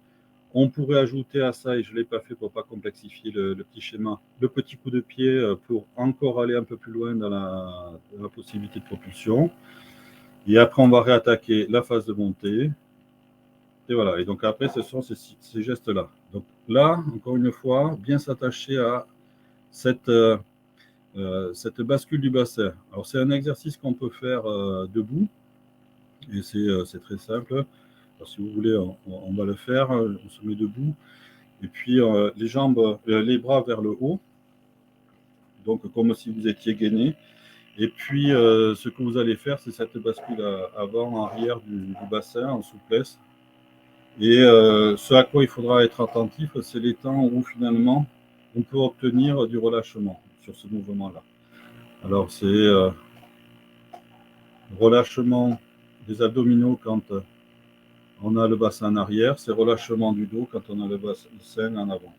On pourrait ajouter à ça, et je ne l'ai pas fait pour ne pas complexifier le petit schéma, le petit coup de pied pour encore aller un peu plus loin dans la possibilité de propulsion. Et après, on va réattaquer la phase de montée. Et voilà. Et donc après, ce sont ces gestes-là. Donc là, encore une fois, bien s'attacher à cette bascule du bassin. Alors, c'est un exercice qu'on peut faire debout, et c'est très simple. Alors, si vous voulez, on va le faire. On se met debout, et puis les jambes, les bras vers le haut, donc comme si vous étiez gainé. Et puis, ce que vous allez faire, c'est cette bascule avant-arrière du bassin en souplesse. Et ce à quoi il faudra être attentif, c'est les temps où finalement on peut obtenir du relâchement sur ce mouvement-là. Alors, c'est relâchement des abdominaux quand on a le bassin en arrière, c'est relâchement du dos quand on a le bassin en avant.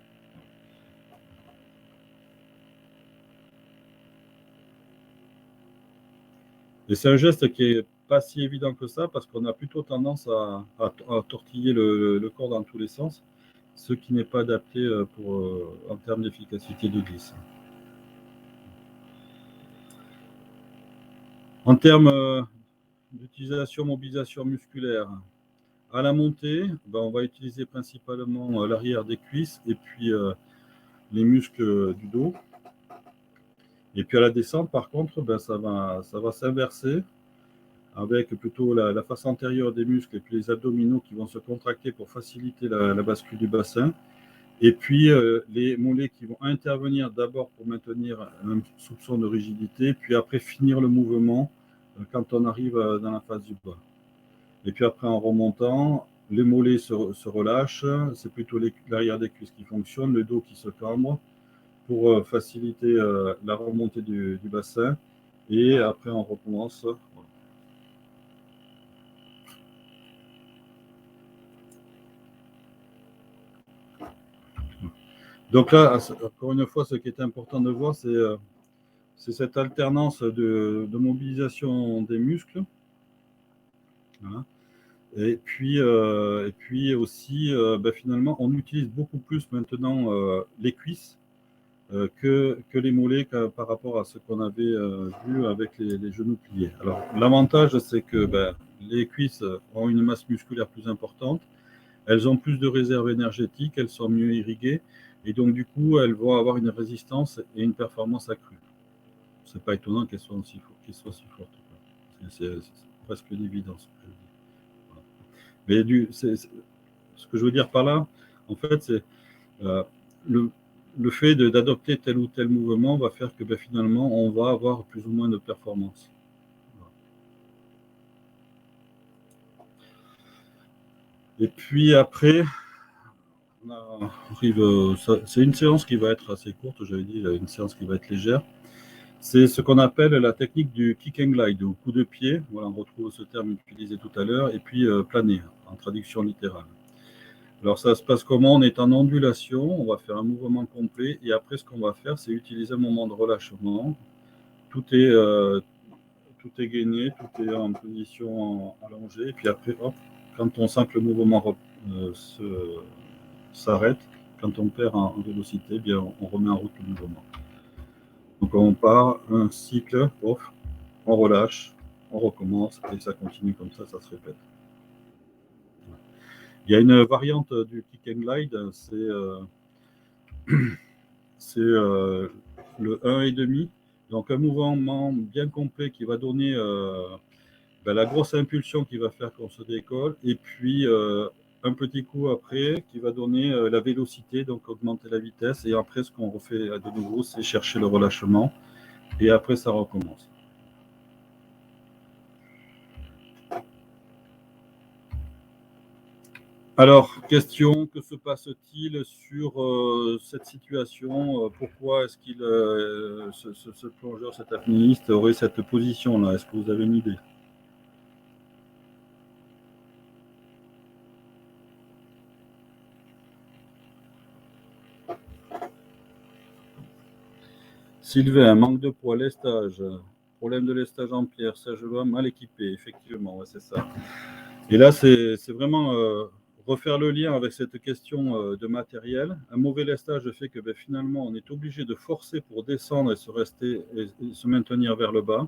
Et c'est un geste qui n'est pas si évident que ça parce qu'on a plutôt tendance à tortiller le corps dans tous les sens, ce qui n'est pas adapté en termes d'efficacité de glisse. En termes d'utilisation, mobilisation musculaire, à la montée, on va utiliser principalement l'arrière des cuisses et puis les muscles du dos. Et puis à la descente, par contre, ça va s'inverser avec plutôt la face antérieure des muscles et puis les abdominaux qui vont se contracter pour faciliter la bascule du bassin. Et puis les mollets qui vont intervenir d'abord pour maintenir un soupçon de rigidité, puis après finir le mouvement quand on arrive dans la phase du bas. Et puis après, en remontant, les mollets se relâchent, c'est plutôt l'arrière des cuisses qui fonctionne, le dos qui se cambre pour faciliter la remontée du bassin. Et après, on recommence. Donc là, encore une fois, ce qui est important de voir, c'est cette alternance de mobilisation des muscles. Voilà. Et puis aussi, finalement, on utilise beaucoup plus maintenant les cuisses que les mollets par rapport à ce qu'on avait vu avec les genoux pliés. Alors, l'avantage, c'est que les cuisses ont une masse musculaire plus importante, elles ont plus de réserves énergétiques, elles sont mieux irriguées, et donc du coup, elles vont avoir une résistance et une performance accrue. C'est pas étonnant qu'elles soient si fortes. C'est presque une évidence. Mais ce que je veux dire par là, en fait, c'est le fait d'adopter tel ou tel mouvement va faire que finalement, on va avoir plus ou moins de performance. Et puis après, c'est une séance qui va être assez courte, j'avais dit, une séance qui va être légère. C'est ce qu'on appelle la technique du kick and glide, ou coup de pied. Voilà, on retrouve ce terme utilisé tout à l'heure, et puis planer, en traduction littérale. Alors ça se passe comment? On est en ondulation, on va faire un mouvement complet et après ce qu'on va faire, c'est utiliser un moment de relâchement. Tout est gainé, tout est en position allongée et puis après, hop, quand on sent que le mouvement s'arrête, quand on perd en vélocité, bien on remet en route le mouvement. Donc on part, un cycle, off, on relâche, on recommence et ça continue comme ça se répète. Il y a une variante du kick and glide, c'est le 1,5. Donc un mouvement bien complet qui va donner la grosse impulsion qui va faire qu'on se décolle et puis un petit coup après qui va donner la vélocité, donc augmenter la vitesse. Et après, ce qu'on refait de nouveau, c'est chercher le relâchement et après, ça recommence. Alors, question, que se passe-t-il sur cette situation? Pourquoi est-ce qu'il, ce plongeur, cet apnéiste aurait cette position-là? Est-ce que vous avez une idée? Sylvain, manque de poids, lestage, problème de lestage en pierre, Serge Loin, mal équipé, effectivement, ouais, c'est ça. Et là, c'est vraiment refaire le lien avec cette question de matériel. Un mauvais lestage fait que finalement, on est obligé de forcer pour descendre et se maintenir vers le bas.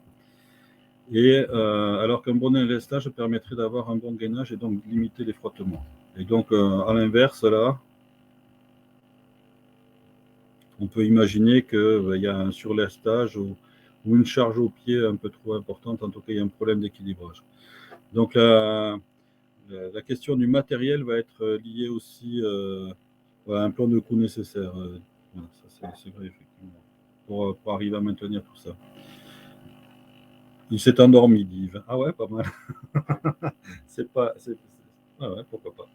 Et alors qu'un bon lestage permettrait d'avoir un bon gainage et donc limiter les frottements. Et donc, à l'inverse, là, on peut imaginer qu'il y a un surlestage ou une charge au pied un peu trop importante. En tout cas, il y a un problème d'équilibrage. Donc, la question du matériel va être liée aussi à un plan de coût nécessaire. Voilà, ça, c'est vrai, effectivement, pour arriver à maintenir tout ça. Il s'est endormi, dit Yves. Ah ouais, pas mal. c'est pas. Ah ouais, pourquoi pas.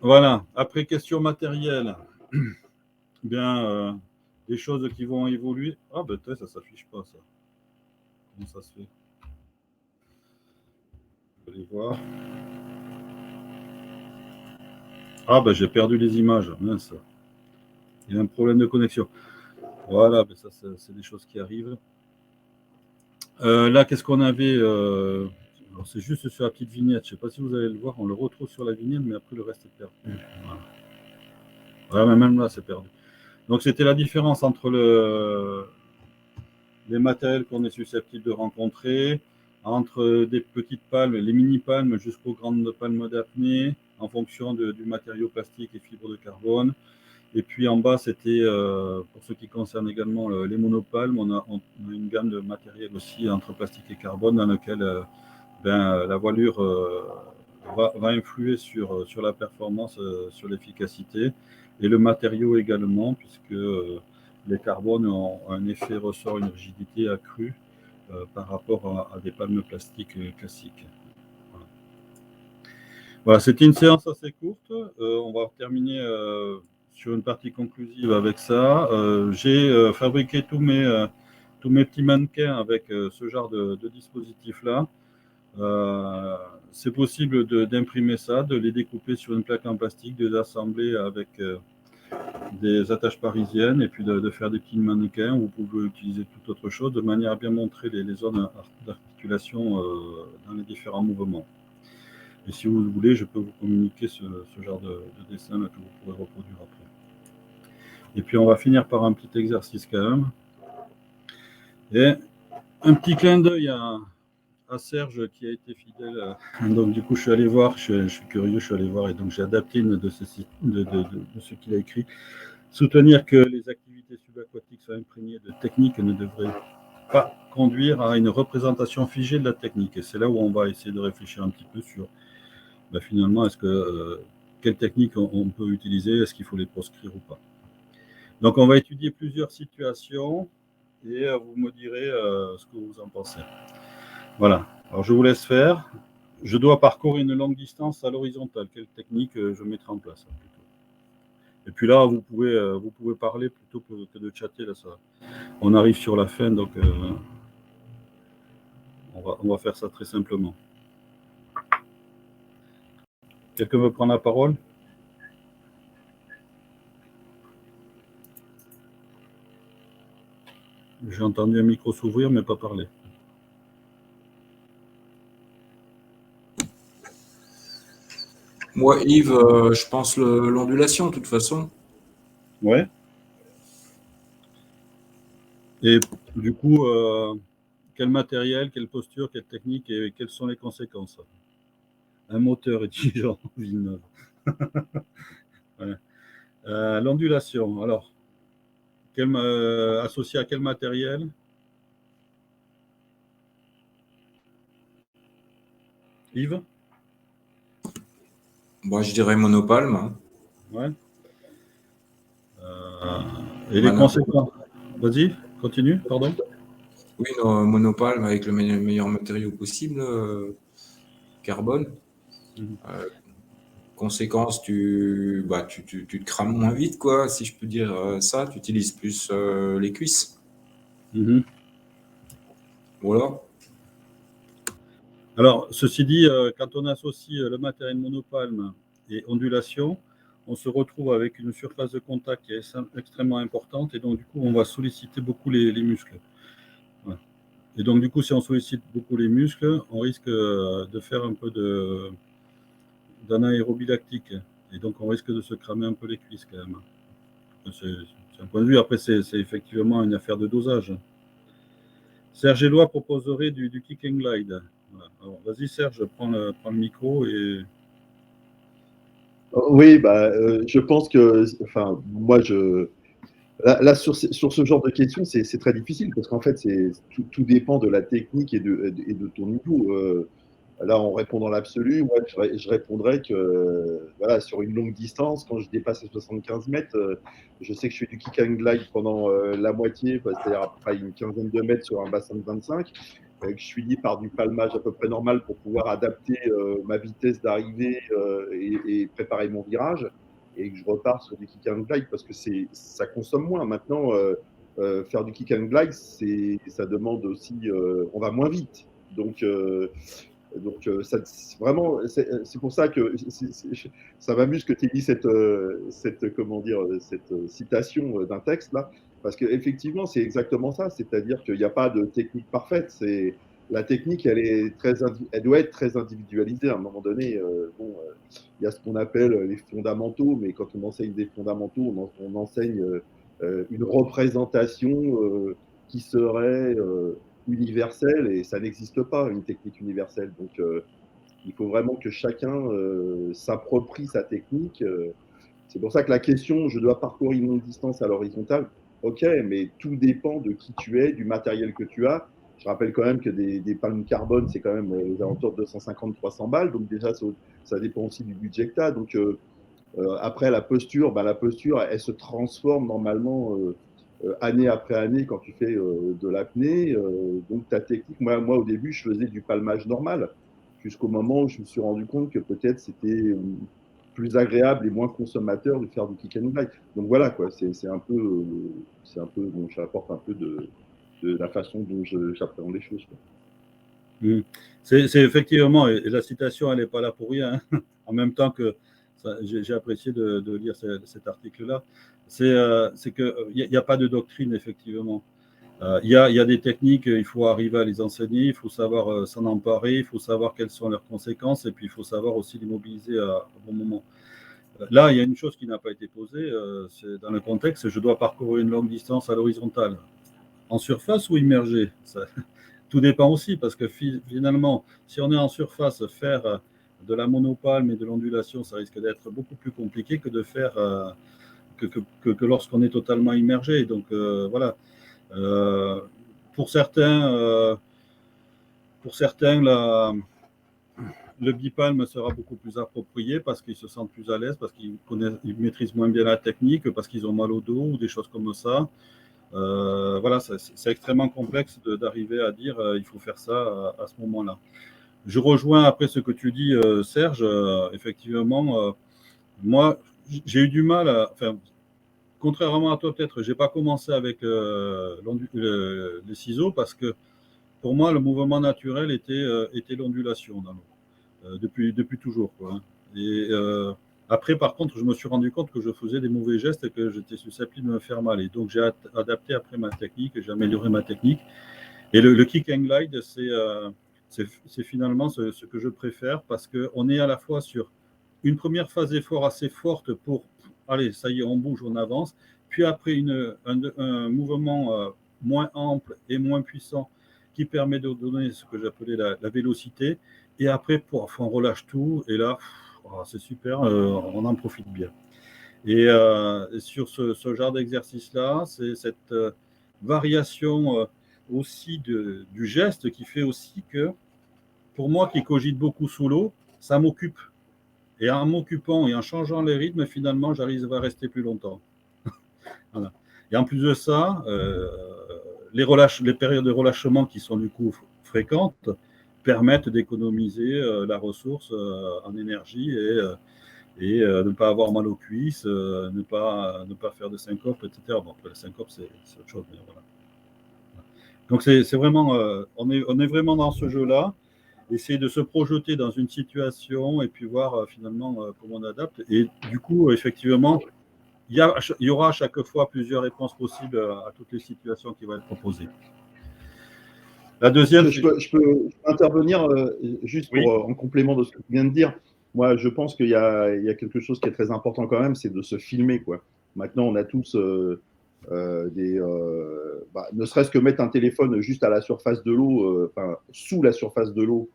Voilà. Après, question matérielle. Bien, des choses qui vont évoluer. Ah ben, ça s'affiche pas, ça. Comment ça se fait? Je vais aller voir. Ah ben, j'ai perdu les images. Mince. Il y a un problème de connexion. Voilà, ben ça, c'est des choses qui arrivent. Là, qu'est-ce qu'on avait c'est juste sur la petite vignette. Je ne sais pas si vous allez le voir. On le retrouve sur la vignette, mais après, le reste est perdu. Voilà. Ouais, mais même là, c'est perdu. Donc, c'était la différence entre les matériels qu'on est susceptible de rencontrer, entre des petites palmes, les mini-palmes, jusqu'aux grandes palmes d'apnée, en fonction du matériau plastique et fibres de carbone. Et puis en bas, c'était, pour ce qui concerne également les monopalmes, on a une gamme de matériel aussi entre plastique et carbone dans lequel la voilure va influer sur la performance, sur l'efficacité, et le matériau également, puisque les carbones ont un effet ressort, une rigidité accrue par rapport à des palmes plastiques classiques. Voilà, c'était une séance assez courte. On va terminer sur une partie conclusive avec ça. J'ai fabriqué tous mes petits mannequins avec ce genre de dispositif-là. C'est possible d'imprimer ça, de les découper sur une plaque en plastique, de les assembler avec des attaches parisiennes et puis de faire des petits mannequins. Vous pouvez utiliser toute autre chose de manière à bien montrer les zones d'articulation dans les différents mouvements. Et si vous voulez, je peux vous communiquer ce genre de dessin là, que vous pourrez reproduire après. Et puis on va finir par un petit exercice quand même. Et un petit clin d'œil à Serge qui a été fidèle. Donc du coup, je suis allé voir, je suis curieux, je suis allé voir et donc j'ai adapté une de ce qu'il a écrit. Soutenir que les activités subaquatiques soient imprégnées de techniques ne devrait pas conduire à une représentation figée de la technique. Et c'est là où on va essayer de réfléchir un petit peu sur finalement, quelles techniques on peut utiliser, est-ce qu'il faut les proscrire ou pas. Donc on va étudier plusieurs situations et vous me direz ce que vous en pensez. Voilà, alors je vous laisse faire. Je dois parcourir une longue distance à l'horizontale. Quelle technique je mettrai en place plutôt. Et puis là, vous pouvez parler plutôt que de chatter. Là, ça. On arrive sur la fin, donc on va faire ça très simplement. Quelqu'un veut prendre la parole? J'ai entendu un micro s'ouvrir, mais pas parler. Moi, Yves, je pense l'ondulation, de toute façon. Ouais. Et du coup, quel matériel, quelle posture, quelle technique et quelles sont les conséquences? Un moteur exigeant, Villeneuve. Ouais. L'ondulation, alors, associé à quel matériel? Yves? Moi, je dirais monopalme, hein. Ouais. Et les Mana- conséquences? Vas-y, continue, pardon. Oui, non, monopalme avec le meilleur matériau possible, carbone. Mhm. Conséquence, tu te crames moins vite, quoi, si je peux dire ça. Tu utilises plus les cuisses. Mhm. Voilà. Alors, ceci dit, quand on associe le matériel monopalme et ondulation, on se retrouve avec une surface de contact qui est extrêmement importante et donc du coup, on va solliciter beaucoup les muscles. Ouais. Et donc du coup, si on sollicite beaucoup les muscles, on risque de faire un peu d'anaérobie lactique et donc on risque de se cramer un peu les cuisses quand même. C'est un point de vue. Après, c'est effectivement une affaire de dosage. Serge Éloi proposerait du kick and glide. Voilà. Alors, vas-y Serge, prends le micro et Oui, bah, je pense que, enfin, moi, là, sur ce genre de questions, c'est très difficile parce qu'en fait, tout dépend de la technique et de ton niveau. Là, en répondant l'absolu, moi, je répondrais que voilà, sur une longue distance, quand je dépasse les 75 mètres, je sais que je fais du kick and glide pendant la moitié, c'est-à-dire à peu près une quinzaine de mètres sur un bassin de 25, que je finis par du palmage à peu près normal pour pouvoir adapter ma vitesse d'arrivée et préparer mon virage, et que je repars sur du kick and glide parce que ça consomme moins. Maintenant, faire du kick and glide, ça demande aussi, on va moins vite. Donc, vraiment, c'est pour ça que ça m'amuse que tu aies dit comment dire, cette citation d'un texte là, parce qu'effectivement, c'est exactement ça. C'est-à-dire qu'il n'y a pas de technique parfaite. La technique, elle doit être très individualisée. À un moment donné, bon, il y a ce qu'on appelle les fondamentaux, mais quand on enseigne des fondamentaux, on enseigne une représentation qui serait universelle, et ça n'existe pas, une technique universelle. Donc, il faut vraiment que chacun s'approprie sa technique. C'est pour ça que la question, je dois parcourir une longue distance à l'horizontale, ok, mais tout dépend de qui tu es, du matériel que tu as. Je rappelle quand même que des palmes carbone, c'est quand même aux alentours de 250-300 balles. Donc déjà, ça dépend aussi du budget que tu as. Donc après, la posture, elle se transforme normalement année après année quand tu fais de l'apnée. Donc ta technique, moi au début, je faisais du palmage normal, jusqu'au moment où je me suis rendu compte que peut-être c'était plus agréable et moins consommateur de faire du kick and glide. Donc voilà, quoi, c'est un peu, bon, j'apporte un peu de la façon dont j'appréhende les choses, quoi. C'est effectivement, et la citation, elle n'est pas là pour rien, hein. En même temps que j'ai apprécié de lire cet article-là, c'est qu'il n'y a pas de doctrine, effectivement. Il y a des techniques, il faut arriver à les enseigner, il faut savoir s'en emparer, il faut savoir quelles sont leurs conséquences, et puis il faut savoir aussi les mobiliser au bon moment. Là, il y a une chose qui n'a pas été posée, c'est dans le contexte, je dois parcourir une longue distance à l'horizontale. En surface ou immergé? Tout dépend aussi, parce que finalement, si on est en surface, faire de la monopalme et de l'ondulation, ça risque d'être beaucoup plus compliqué que de faire que lorsqu'on est totalement immergé. Donc voilà. Euh, pour certains, le bipalme sera beaucoup plus approprié parce qu'ils se sentent plus à l'aise, parce ils maîtrisent moins bien la technique, parce qu'ils ont mal au dos ou des choses comme ça. Voilà, c'est extrêmement complexe d'arriver à dire il faut faire ça à ce moment-là. Je rejoins après ce que tu dis, Serge. Effectivement, moi, j'ai eu du mal enfin, contrairement à toi, peut-être, j'ai pas commencé avec les ciseaux parce que pour moi, le mouvement naturel était l'ondulation dans l'eau, depuis toujours, quoi, hein. Et après, par contre, je me suis rendu compte que je faisais des mauvais gestes et que j'étais susceptible de me faire mal. Et donc, j'ai adapté après ma technique, j'ai amélioré ma technique. Et le kick and glide, c'est finalement ce que je préfère parce qu'on est à la fois sur une première phase d'effort assez forte pour, allez, ça y est, on bouge, on avance. Puis après, un mouvement moins ample et moins puissant qui permet de donner ce que j'appelais la vélocité. Et après, on relâche tout. Et là, c'est super, on en profite bien. Et sur ce genre d'exercice-là, c'est cette variation aussi du geste qui fait aussi que, pour moi qui cogite beaucoup sous l'eau, ça m'occupe. Et en m'occupant et en changeant les rythmes, finalement, j'arrive à rester plus longtemps. Voilà. Et en plus de ça, les périodes de relâchement qui sont du coup fréquentes permettent d'économiser la ressource en énergie et ne pas avoir mal aux cuisses, ne pas faire de syncope, etc. Bon, après, la syncope, c'est autre chose. Mais voilà. Donc, c'est vraiment, on est vraiment dans ce jeu-là, essayer de se projeter dans une situation et puis voir finalement comment on adapte. Et du coup, effectivement, il y aura à chaque fois plusieurs réponses possibles à toutes les situations qui vont être proposées. La deuxième, je peux intervenir juste oui. en complément de ce que tu viens de dire. Moi, je pense qu'il y a quelque chose qui est très important quand même, c'est de se filmer, quoi. Maintenant, on a tous ne serait-ce que mettre un téléphone juste à la surface de l'eau, sous la surface de l'eau,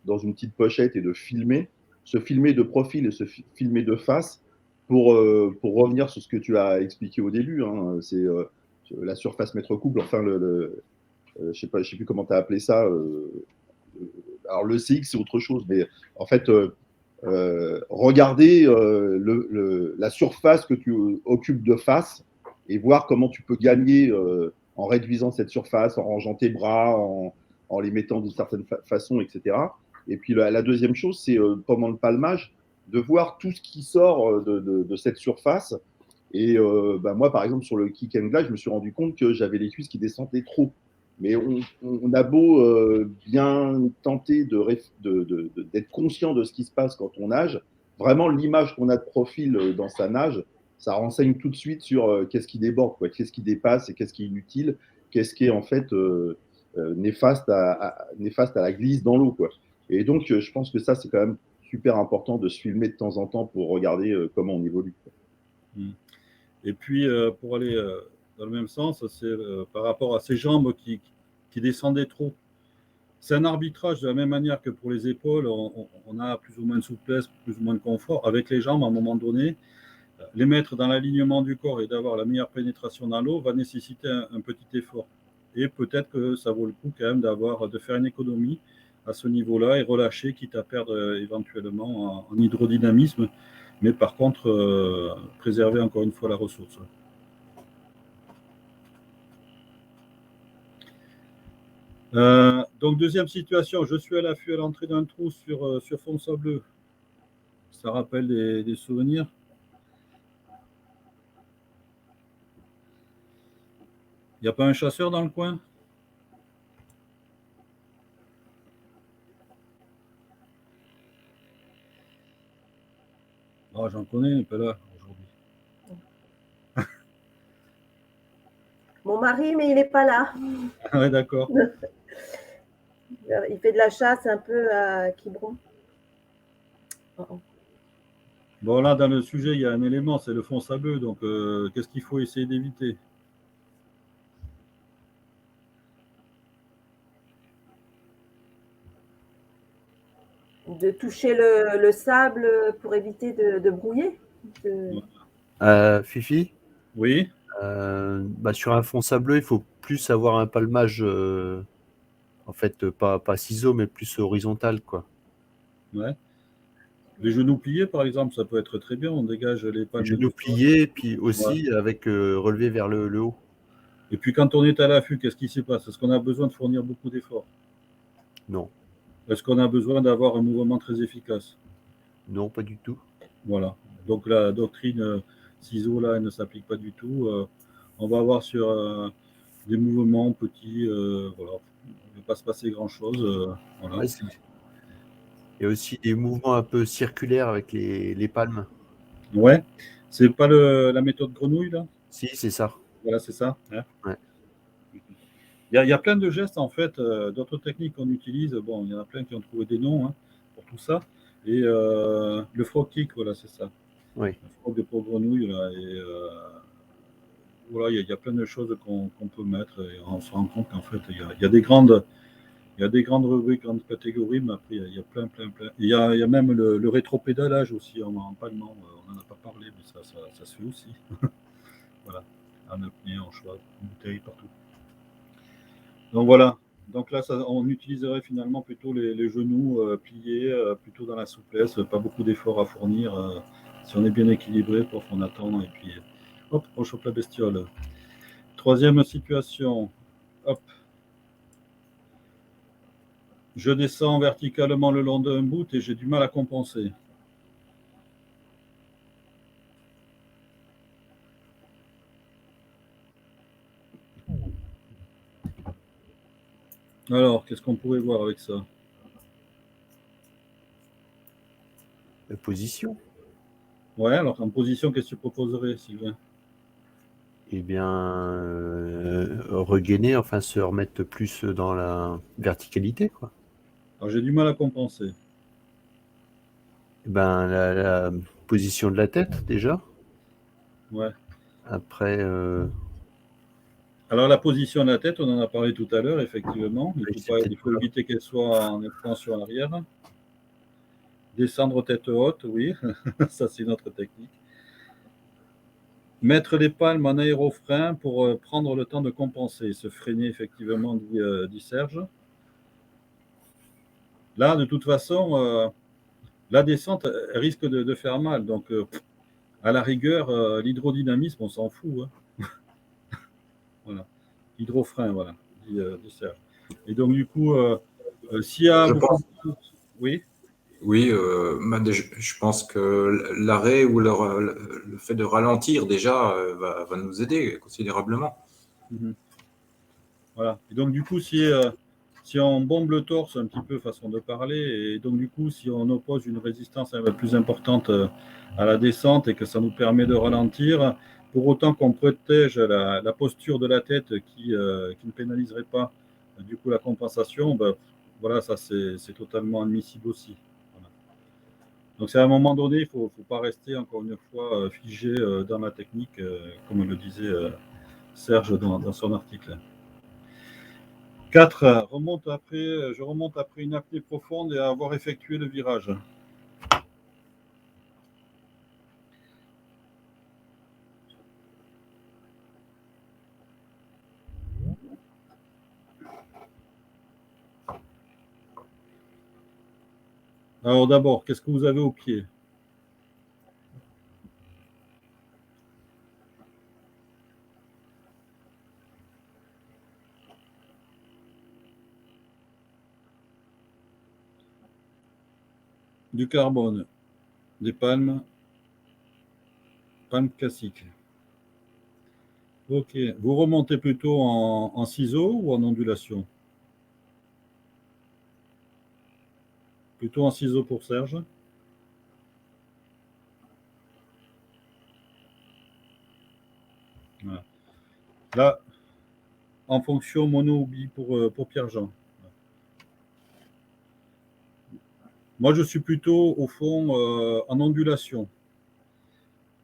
dans une petite pochette et de filmer, se filmer de profil et se filmer de face pour revenir sur ce que tu as expliqué au début. Hein, c'est la surface mètre couple, enfin je sais plus comment tu as appelé ça. Alors le CX c'est autre chose, mais en fait regarder la surface que tu occupes de face et voir comment tu peux gagner en réduisant cette surface, en rangeant tes bras, en les mettant d'une certaine façon, etc. Et puis la deuxième chose, c'est pendant le palmage, de voir tout ce qui sort de cette surface. Et moi, par exemple, sur le kick and glide, je me suis rendu compte que j'avais les cuisses qui descendaient trop. Mais on a beau bien tenter d'être conscient de ce qui se passe quand on nage, vraiment l'image qu'on a de profil dans sa nage, ça renseigne tout de suite sur qu'est-ce qui déborde, quoi, qu'est-ce qui dépasse et qu'est-ce qui est inutile, qu'est-ce qui est en fait néfaste à la glisse dans l'eau, quoi. Et donc, je pense que ça, c'est quand même super important de se filmer de temps en temps pour regarder comment on évolue, quoi. Et puis, pour aller dans le même sens, c'est par rapport à ces jambes qui descendaient trop. C'est un arbitrage de la même manière que pour les épaules, on a plus ou moins de souplesse, plus ou moins de confort. Avec les jambes, à un moment donné, les mettre dans l'alignement du corps et d'avoir la meilleure pénétration dans l'eau va nécessiter un petit effort. Et peut-être que ça vaut le coup quand même de faire une économie à ce niveau-là et relâcher, quitte à perdre éventuellement en hydrodynamisme, mais par contre, préserver encore une fois la ressource. Donc, deuxième situation, je suis à l'affût à l'entrée d'un trou sur fond sableux. Ça rappelle des souvenirs. Il n'y a pas un chasseur dans le coin? Oh, j'en connais un peu là aujourd'hui. Mon mari, mais il n'est pas là. Ah ouais, d'accord. Il fait de la chasse un peu à Quiberon. Bon, là, dans le sujet, il y a un élément, c'est le fond sableux. Donc, qu'est-ce qu'il faut essayer d'éviter? De toucher le sable pour éviter de brouiller. Fifi? Oui. Sur un fond sableux, il faut plus avoir un palmage, en fait, pas ciseaux, mais plus horizontal, quoi. Ouais. Les genoux pliés, par exemple, ça peut être très bien. On dégage les palmes. Les genoux pliés, puis aussi avec relevé vers le haut. Et puis, quand on est à l'affût, qu'est-ce qui se passe? Est-ce qu'on a besoin de fournir beaucoup d'efforts? Non. Est-ce qu'on a besoin d'avoir un mouvement très efficace? Non, pas du tout. Voilà. Donc, la doctrine ciseaux, là, elle ne s'applique pas du tout. On va avoir sur des mouvements petits, voilà. Il ne va pas se passer grand-chose. Voilà. Ouais, Il y a aussi des mouvements un peu circulaires avec les palmes. Ouais. C'est pas la méthode grenouille, là? Si, c'est ça. Voilà, c'est ça. Hein. Ouais. Il y a plein de gestes, en fait, d'autres techniques qu'on utilise. Bon, il y en a plein qui ont trouvé des noms, hein, pour tout ça. Et le frog kick, voilà, c'est ça. Oui. Le frog de pour grenouille, là. Et voilà, il y a plein de choses qu'on peut mettre. Et on se rend compte qu'en fait, il y a des grandes rubriques, grandes catégories, mais après, il y a plein. Il y a même le rétropédalage aussi en palmant. On n'en a pas parlé, mais ça se fait aussi. Voilà, en apnée, en cheval, en bouteille, partout. Donc voilà. Donc là, on utiliserait finalement plutôt les genoux pliés, plutôt dans la souplesse, pas beaucoup d'efforts à fournir. Si on est bien équilibré, pour qu'on attend, et puis hop, on chope la bestiole. Troisième situation, hop. Je descends verticalement le long d'un bout et j'ai du mal à compenser. Alors, qu'est-ce qu'on pourrait voir avec ça? La position. Ouais, alors en position, qu'est-ce que tu proposerais, Sylvain? Eh bien, regainer, enfin se remettre plus dans la verticalité, quoi. Alors, j'ai du mal à compenser. Eh ben, la position de la tête, déjà. Ouais. Après, Alors, la position de la tête, on en a parlé tout à l'heure, effectivement. oui, c'est peut-être Il faut pas- éviter qu'elle soit en expansion arrière. Descendre tête haute, oui, ça c'est une autre technique. Mettre les palmes en aérofrein pour prendre le temps de compenser, se freiner effectivement, dit Serge. Là, de toute façon, la descente elle risque de faire mal. Donc, à la rigueur, l'hydrodynamisme, on s'en fout. Hein. Voilà. Hydrofrein, voilà, dit Serge. Et donc, du coup, s'il y a Je beaucoup pense. de... Oui. Oui, je pense que l'arrêt ou le fait de ralentir déjà va nous aider considérablement. Mhm. Voilà. Et donc, du coup, si on bombe le torse un petit peu, façon de parler, et donc, du coup, si on oppose une résistance un peu plus importante à la descente et que ça nous permet de ralentir, pour autant qu'on protège la posture de la tête qui ne pénaliserait pas, du coup, la compensation, ben, voilà, ça, c'est totalement admissible aussi. Voilà. Donc, c'est à un moment donné, il ne faut pas rester, encore une fois, figé dans la technique, comme le disait Serge dans son article. 4. Je remonte après une apnée profonde et avoir effectué le virage. Alors d'abord, qu'est-ce que vous avez au pied? Du carbone, des palmes classiques. Ok. Vous remontez plutôt en ciseaux ou en ondulation? Plutôt en ciseaux pour Serge. Voilà. Là, en fonction mono ou bi pour Pierre-Jean. Moi, je suis plutôt, au fond, en ondulation.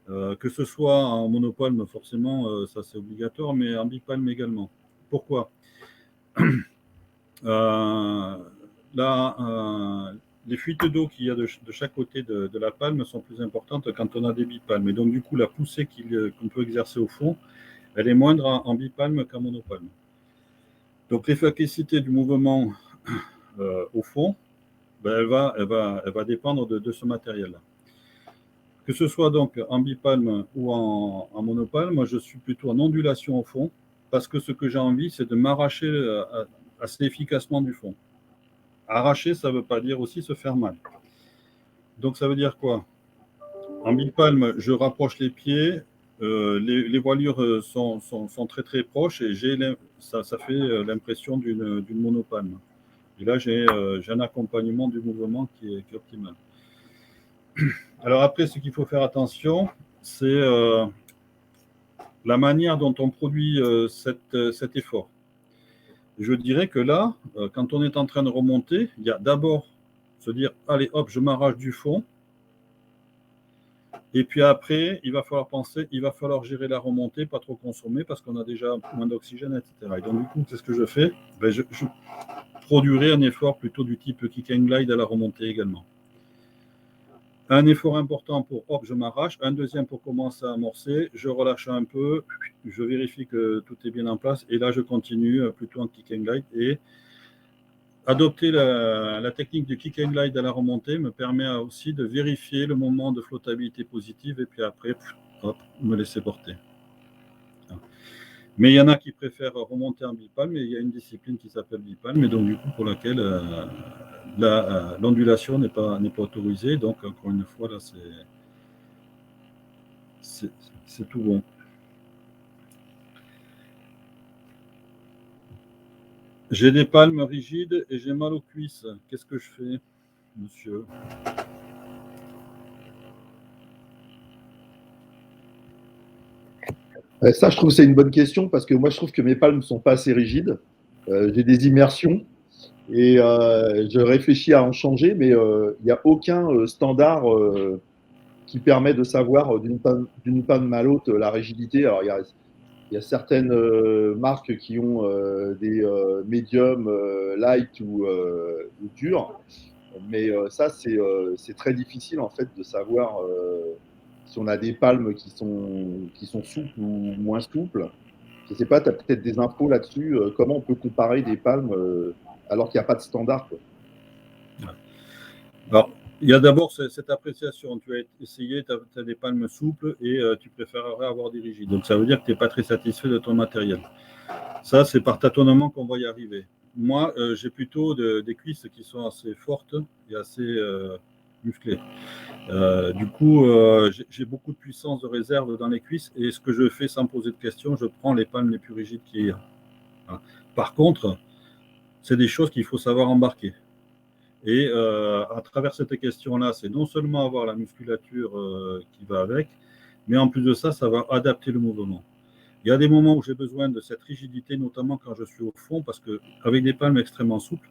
Que ce soit en monopalme, forcément, ça c'est obligatoire, mais en bipalme également. Pourquoi? Là, les fuites d'eau qu'il y a de chaque côté de la palme sont plus importantes quand on a des bipalmes. Et donc, du coup, la poussée qu'on peut exercer au fond, elle est moindre en bipalme qu'en monopalme. Donc, l'efficacité du mouvement au fond, ben, elle va dépendre de ce matériel-là. Que ce soit donc en bipalme ou en monopalme, moi je suis plutôt en ondulation au fond, parce que ce que j'ai envie, c'est de m'arracher assez efficacement du fond. Arracher, ça ne veut pas dire aussi se faire mal. Donc ça veut dire quoi? En bipalme, je rapproche les pieds, les voilures sont très très proches et ça fait l'impression d'une monopalme. Et là, j'ai un accompagnement du mouvement qui est optimal. Alors après, ce qu'il faut faire attention, c'est la manière dont on produit cet effort. Je dirais que là, quand on est en train de remonter, il y a d'abord se dire, allez, hop, je m'arrache du fond. Et puis après, il va falloir penser, il va falloir gérer la remontée, pas trop consommer parce qu'on a déjà moins d'oxygène, etc. Et donc, du coup, qu'est-ce que je fais? Je produirai un effort plutôt du type kick and glide à la remontée également. Un effort important pour, hop, je m'arrache. Un deuxième pour commencer à amorcer. Je relâche un peu. Je vérifie que tout est bien en place. Et là, je continue plutôt en kick and glide. Et adopter la technique du kick and glide à la remontée me permet aussi de vérifier le moment de flottabilité positive et puis après, hop, me laisser porter. Mais il y en a qui préfèrent remonter en bipalme, et il y a une discipline qui s'appelle bipalme, et donc du coup pour laquelle l'ondulation n'est pas autorisée. Donc encore une fois, là, c'est tout bon. J'ai des palmes rigides et j'ai mal aux cuisses. Qu'est-ce que je fais, monsieur? Ça, je trouve que c'est une bonne question parce que moi, je trouve que mes palmes ne sont pas assez rigides. J'ai des immersions et je réfléchis à en changer, mais il n'y a aucun standard qui permet de savoir d'une palme à l'autre la rigidité. Alors, il y a certaines marques qui ont des médiums, light ou durs, mais ça, c'est très difficile en fait de savoir si on a des palmes qui sont souples ou moins souples. Je ne sais pas, tu as peut-être des infos là-dessus. Comment on peut comparer des palmes alors qu'il n'y a pas de standard, quoi. Alors, il y a d'abord cette appréciation. Tu as essayé, tu as des palmes souples et tu préférerais avoir des rigides. Donc, ça veut dire que tu n'es pas très satisfait de ton matériel. Ça, c'est par tâtonnement qu'on va y arriver. Moi, j'ai plutôt des cuisses qui sont assez fortes et assez musclées. Du coup, j'ai beaucoup de puissance de réserve dans les cuisses et ce que je fais sans poser de questions, je prends les palmes les plus rigides qu'il y a. Voilà. Par contre, c'est des choses qu'il faut savoir embarquer. Et à travers cette question-là, c'est non seulement avoir la musculature qui va avec, mais en plus de ça, ça va adapter le mouvement. Il y a des moments où j'ai besoin de cette rigidité, notamment quand je suis au fond, parce qu'avec des palmes extrêmement souples,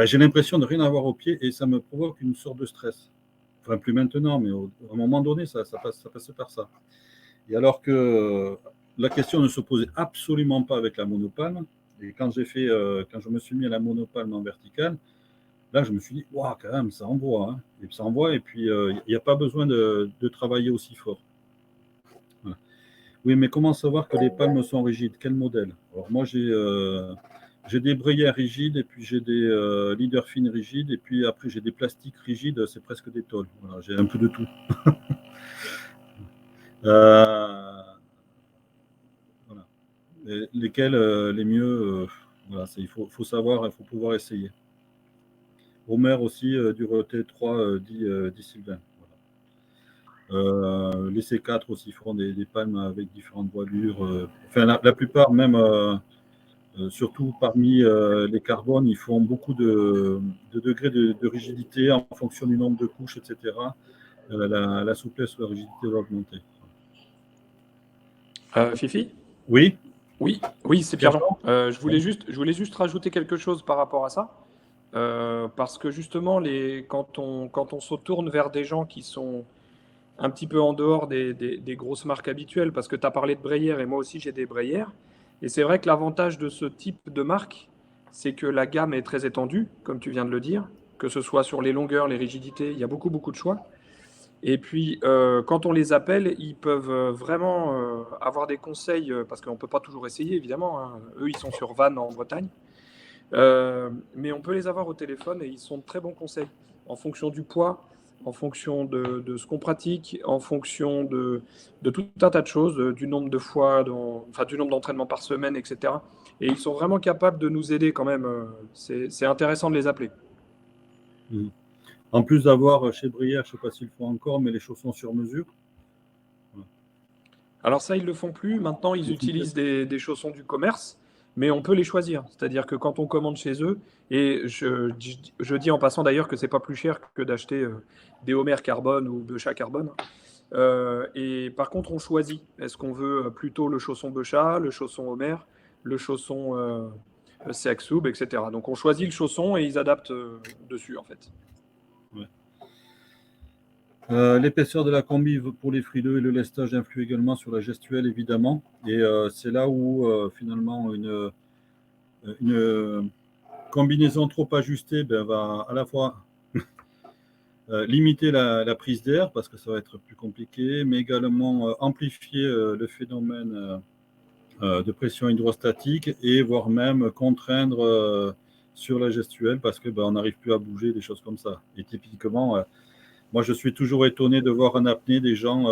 j'ai l'impression de rien avoir au pied et ça me provoque une sorte de stress. Enfin, plus maintenant, mais à un moment donné, ça passe par ça. Et alors que la question ne se posait absolument pas avec la monopalme, et quand je me suis mis à la monopalme en verticale, là, je me suis dit, waouh, quand même, ça envoie. Hein. Et ça envoie, et puis il n'y a pas besoin de travailler aussi fort. Voilà. Oui, mais comment savoir que les palmes sont rigides? Quel modèle? Alors, moi, j'ai des bruyères rigides, et puis j'ai des leader fines rigides, et puis après, j'ai des plastiques rigides, c'est presque des tôles. Voilà, j'ai un peu de tout. Voilà. Lesquels les mieux, voilà, il faut savoir, il faut pouvoir essayer. Homer aussi, du T3 dit Sylvain. Voilà. Les C4 aussi feront des palmes avec différentes voilures. Enfin, la plupart, même, surtout parmi les carbones, ils font beaucoup de degrés de rigidité en fonction du nombre de couches, etc. La souplesse ou la rigidité va augmenter. Fifi? Oui. Oui, c'est Pierre-Jean. Je voulais juste rajouter quelque chose par rapport à ça. Parce que justement, quand on se tourne vers des gens qui sont un petit peu en dehors des grosses marques habituelles, parce que tu as parlé de Breyer et moi aussi j'ai des Breyer, et c'est vrai que l'avantage de ce type de marque, c'est que la gamme est très étendue, comme tu viens de le dire, que ce soit sur les longueurs, les rigidités, il y a beaucoup de choix. Et puis, quand on les appelle, ils peuvent vraiment avoir des conseils, parce qu'on ne peut pas toujours essayer, évidemment. Hein. Eux, ils sont sur Vannes, en Bretagne. Mais on peut les avoir au téléphone et ils sont de très bons conseils en fonction du poids, en fonction de ce qu'on pratique, en fonction de tout un tas de choses, du nombre de fois, du nombre d'entraînements par semaine, etc. Et ils sont vraiment capables de nous aider quand même. C'est intéressant de les appeler. Mmh. En plus d'avoir chez Breyer, je ne sais pas s'ils le font encore, mais les chaussons sur mesure. Alors ça, ils ne le font plus. Maintenant, ils utilisent des chaussons du commerce. mais on peut les choisir. C'est-à-dire que quand on commande chez eux, et je dis en passant d'ailleurs que c'est pas plus cher que d'acheter des Homer Carbone ou Beuchat Carbone. Et par contre, on choisit. Est-ce qu'on veut plutôt le chausson Beuchat, le chausson Homer, le chausson Seaxoub, etc. Donc on choisit le chausson et ils adaptent dessus en fait. Ouais. L'épaisseur de la combi pour les frileux et le lestage influe également sur la gestuelle, évidemment. Et c'est là où, finalement, une combinaison trop ajustée va à la fois limiter la prise d'air, parce que ça va être plus compliqué, mais également amplifier le phénomène de pression hydrostatique et voire même contraindre sur la gestuelle, parce que on n'arrive plus à bouger, des choses comme ça. Et typiquement, moi, je suis toujours étonné de voir en apnée des gens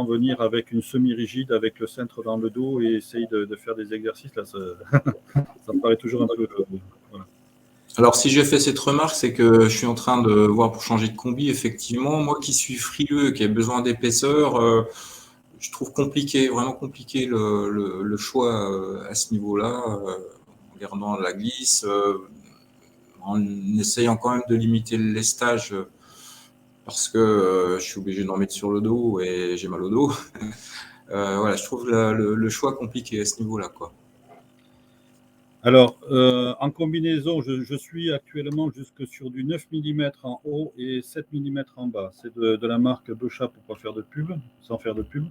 venir avec une semi-rigide, avec le cintre dans le dos et essayer de faire des exercices. Là, ça me paraît toujours un peu. Voilà. Alors, si j'ai fait cette remarque, c'est que je suis en train de voir pour changer de combi. Effectivement, moi qui suis frileux, qui ai besoin d'épaisseur, je trouve compliqué, vraiment compliqué le choix à ce niveau-là, en gardant la glisse, en essayant quand même de limiter le lestage, parce que je suis obligé d'en mettre sur le dos et j'ai mal au dos. Voilà, je trouve le choix compliqué à ce niveau-là, quoi. Alors, en combinaison, je suis actuellement jusque sur du 9 mm en haut et 7 mm en bas. C'est de la marque Beuchat, pour pas faire de pub, sans faire de pub.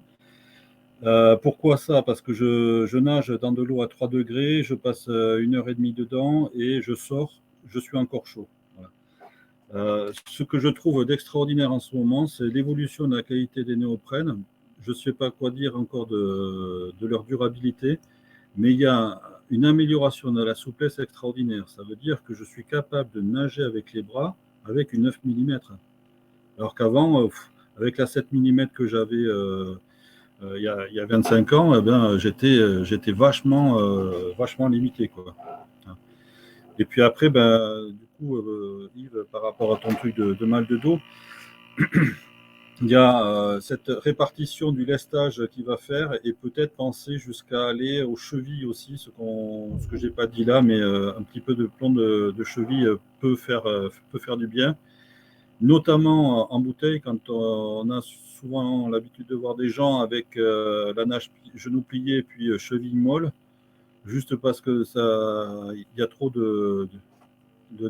Pourquoi ça? Parce que je nage dans de l'eau à 3 degrés, je passe 1h30 dedans et je sors, je suis encore chaud. Voilà. Ce que je trouve d'extraordinaire en ce moment, c'est l'évolution de la qualité des néoprènes. Je ne sais pas quoi dire encore de leur durabilité, mais il y a une amélioration de la souplesse extraordinaire. Ça veut dire que je suis capable de nager avec les bras avec une 9 mm. Alors qu'avant, avec la 7 mm que j'avais il y a 25 ans, eh ben, j'étais vachement limité, quoi. Et puis après, du coup, Yves, par rapport à ton truc de mal de dos, il y a cette répartition du lestage qui va faire et peut-être penser jusqu'à aller aux chevilles aussi, ce que j'ai pas dit là, mais un petit peu de plomb de cheville peut faire du bien, notamment en bouteille, quand on a souvent l'habitude de voir des gens avec la nage genou plié puis cheville molle, juste parce que il y a trop de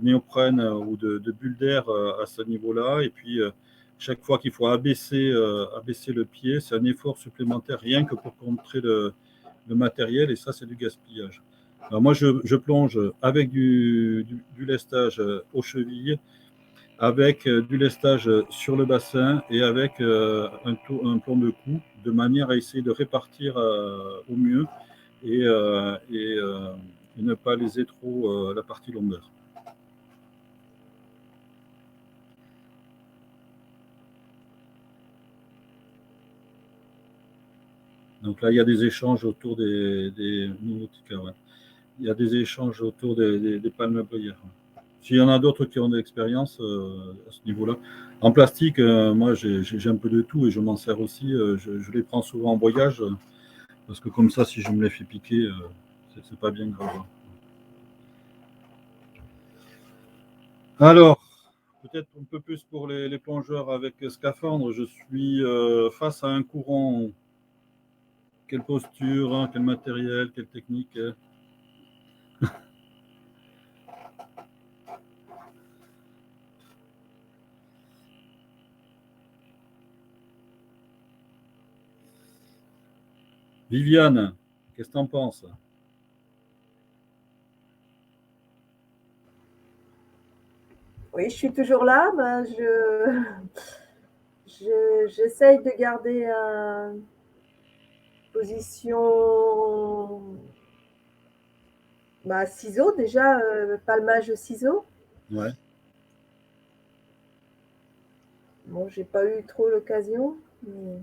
néoprène ou de bulles d'air à ce niveau-là. Et puis, chaque fois qu'il faut abaisser le pied, c'est un effort supplémentaire rien que pour contrer le matériel. Et ça, c'est du gaspillage. Alors moi, je plonge avec du lestage aux chevilles, avec du lestage sur le bassin et avec un plomb de cou, de manière à essayer de répartir au mieux et ne pas léser trop la partie lombaire. Donc là, il y a des échanges autour des ouais. Il y a des échanges autour des palmes bruyères. S'il y en a d'autres qui ont de l'expérience à ce niveau-là. En plastique, moi, j'ai un peu de tout et je m'en sers aussi. Je les prends souvent en voyage parce que comme ça, si je me les fais piquer, c'est pas bien grave. Alors, peut-être un peu plus pour les plongeurs avec scaphandre. Je suis face à un courant. Quelle posture, hein, quel matériel, quelle technique. Viviane, qu'est-ce que tu en penses? Oui, je suis toujours là. J'essaye de garder une position ciseaux déjà, palmage ciseaux. Ouais. Bon, j'ai pas eu trop l'occasion. Mais...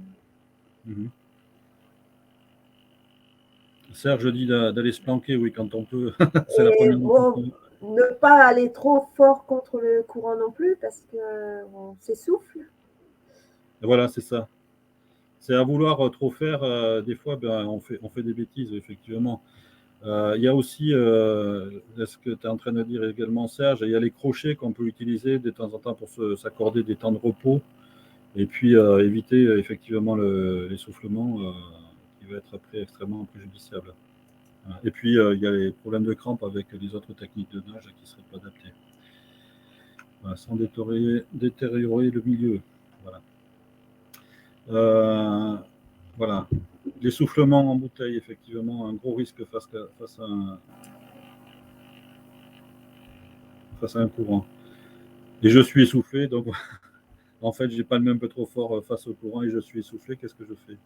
Serge dit d'aller se planquer, oui, quand on peut. C'est la première ne pas aller trop fort contre le courant non plus, parce qu'on s'essouffle. Voilà, c'est ça. C'est à vouloir trop faire, des fois, on fait des bêtises, effectivement. Il y a aussi, ce que tu es en train de dire également, Serge, il y a les crochets qu'on peut utiliser de temps en temps pour s'accorder des temps de repos et puis éviter effectivement l'essoufflement qui va être après extrêmement préjudiciable. Et puis il y a les problèmes de crampes avec les autres techniques de nage qui ne seraient pas adaptées. Voilà, sans détériorer le milieu. Voilà. Voilà. L'essoufflement en bouteille, effectivement, un gros risque face à un courant. Et je suis essoufflé, donc en fait, j'ai pas le même peu trop fort face au courant et je suis essoufflé. Qu'est-ce que je fais?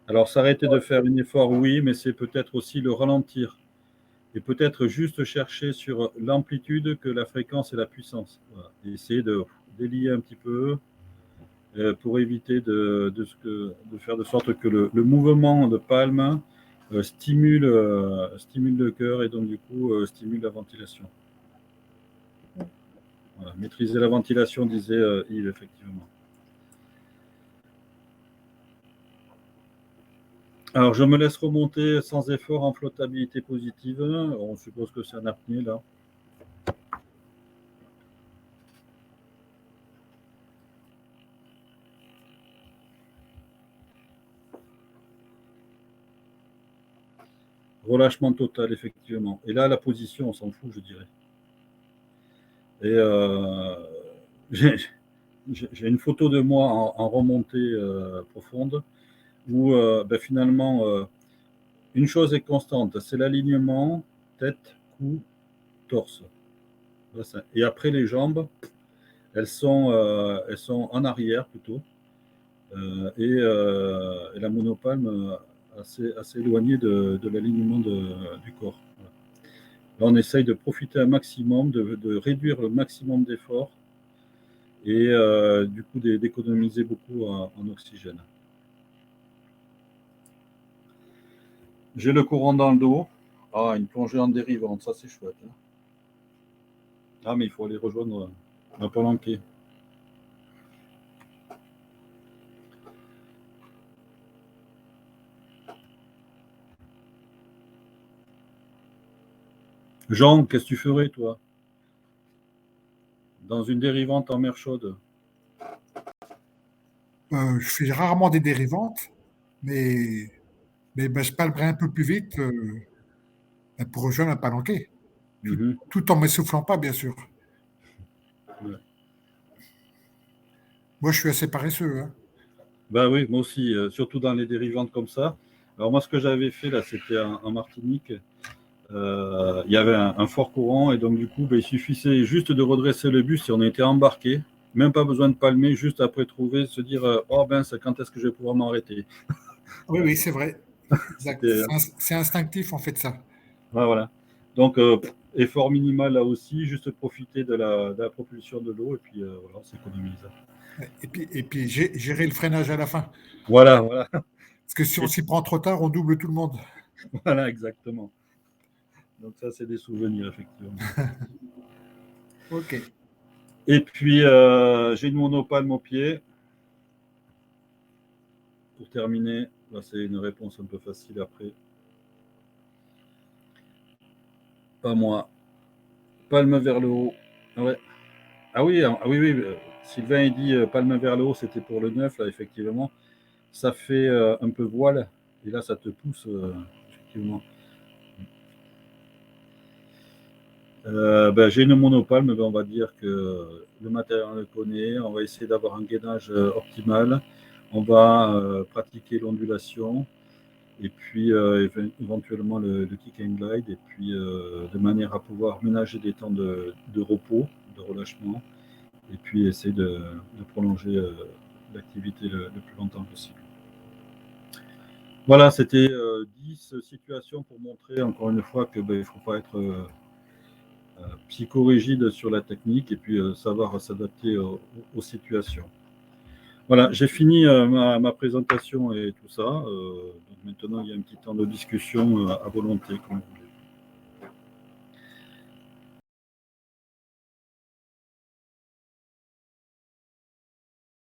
Alors, s'arrêter de faire un effort, oui, mais c'est peut-être aussi le ralentir. Et peut-être juste chercher sur l'amplitude que la fréquence et la puissance. Voilà. Et essayer de délier un petit peu pour éviter de faire de sorte que le mouvement de palme stimule le cœur et donc du coup stimule la ventilation. Voilà. Maîtriser la ventilation, disait Yves, effectivement. Alors, je me laisse remonter sans effort en flottabilité positive. On suppose que c'est un apnée, là. Relâchement total, effectivement. Et là, la position, on s'en fout, je dirais. Et j'ai une photo de moi en remontée profonde où finalement, une chose est constante, c'est l'alignement tête, cou, torse. Et après, les jambes, elles sont en arrière plutôt. Et la monopalme assez éloignée de l'alignement du corps. Voilà. Là, on essaye de profiter un maximum, de réduire le maximum d'efforts et du coup d'économiser beaucoup en oxygène. J'ai le courant dans le dos. Ah, une plongée en dérivante, ça c'est chouette. Hein. Ah, mais il faut aller rejoindre la palanquée. Jean, qu'est-ce que tu ferais, toi, dans une dérivante en mer chaude? Je fais rarement des dérivantes, mais je palperai un peu plus vite pour rejoindre un palanquet, tout en ne m'essoufflant pas, bien sûr. Ouais. Moi, je suis assez paresseux. Hein. Ben oui, moi aussi, surtout dans les dérivantes comme ça. Alors moi, ce que j'avais fait, là, c'était en Martinique. Il y avait un fort courant et donc du coup, il suffisait juste de redresser le bus si on était embarqué. Même pas besoin de palmer, juste après trouver, se dire oh ben, quand est-ce que je vais pouvoir m'arrêter? Oui, oui, c'est vrai. Exact. C'est instinctif, en fait, ça. Ouais, voilà. Donc, effort minimal là aussi, juste profiter de la propulsion de l'eau et puis voilà, on s'économise. Et puis gérer le freinage à la fin. Voilà, voilà. Parce que si on s'y prend trop tard, on double tout le monde. Voilà, exactement. Donc ça, c'est des souvenirs, effectivement. Ok. Et puis, j'ai une monopalme au pied. Pour terminer, là, c'est une réponse un peu facile après. Pas moi. Palme vers le haut. Ah ouais. Ah oui, oui. Sylvain, il dit palme vers le haut, c'était pour le 9, là, effectivement. Ça fait un peu voile. Et là, ça te pousse, effectivement. J'ai une monopalme, on va dire que le matériel on le connaît, on va essayer d'avoir un gainage optimal, on va pratiquer l'ondulation et puis éventuellement le kick and glide et puis de manière à pouvoir ménager des temps de repos, de relâchement et puis essayer de prolonger l'activité le plus longtemps possible. Voilà, c'était 10 situations pour montrer encore une fois que il ne faut pas être psychorigide sur la technique et puis savoir s'adapter aux situations. Voilà, j'ai fini ma présentation et tout ça. Donc maintenant, il y a un petit temps de discussion à volonté, comme vous voulez.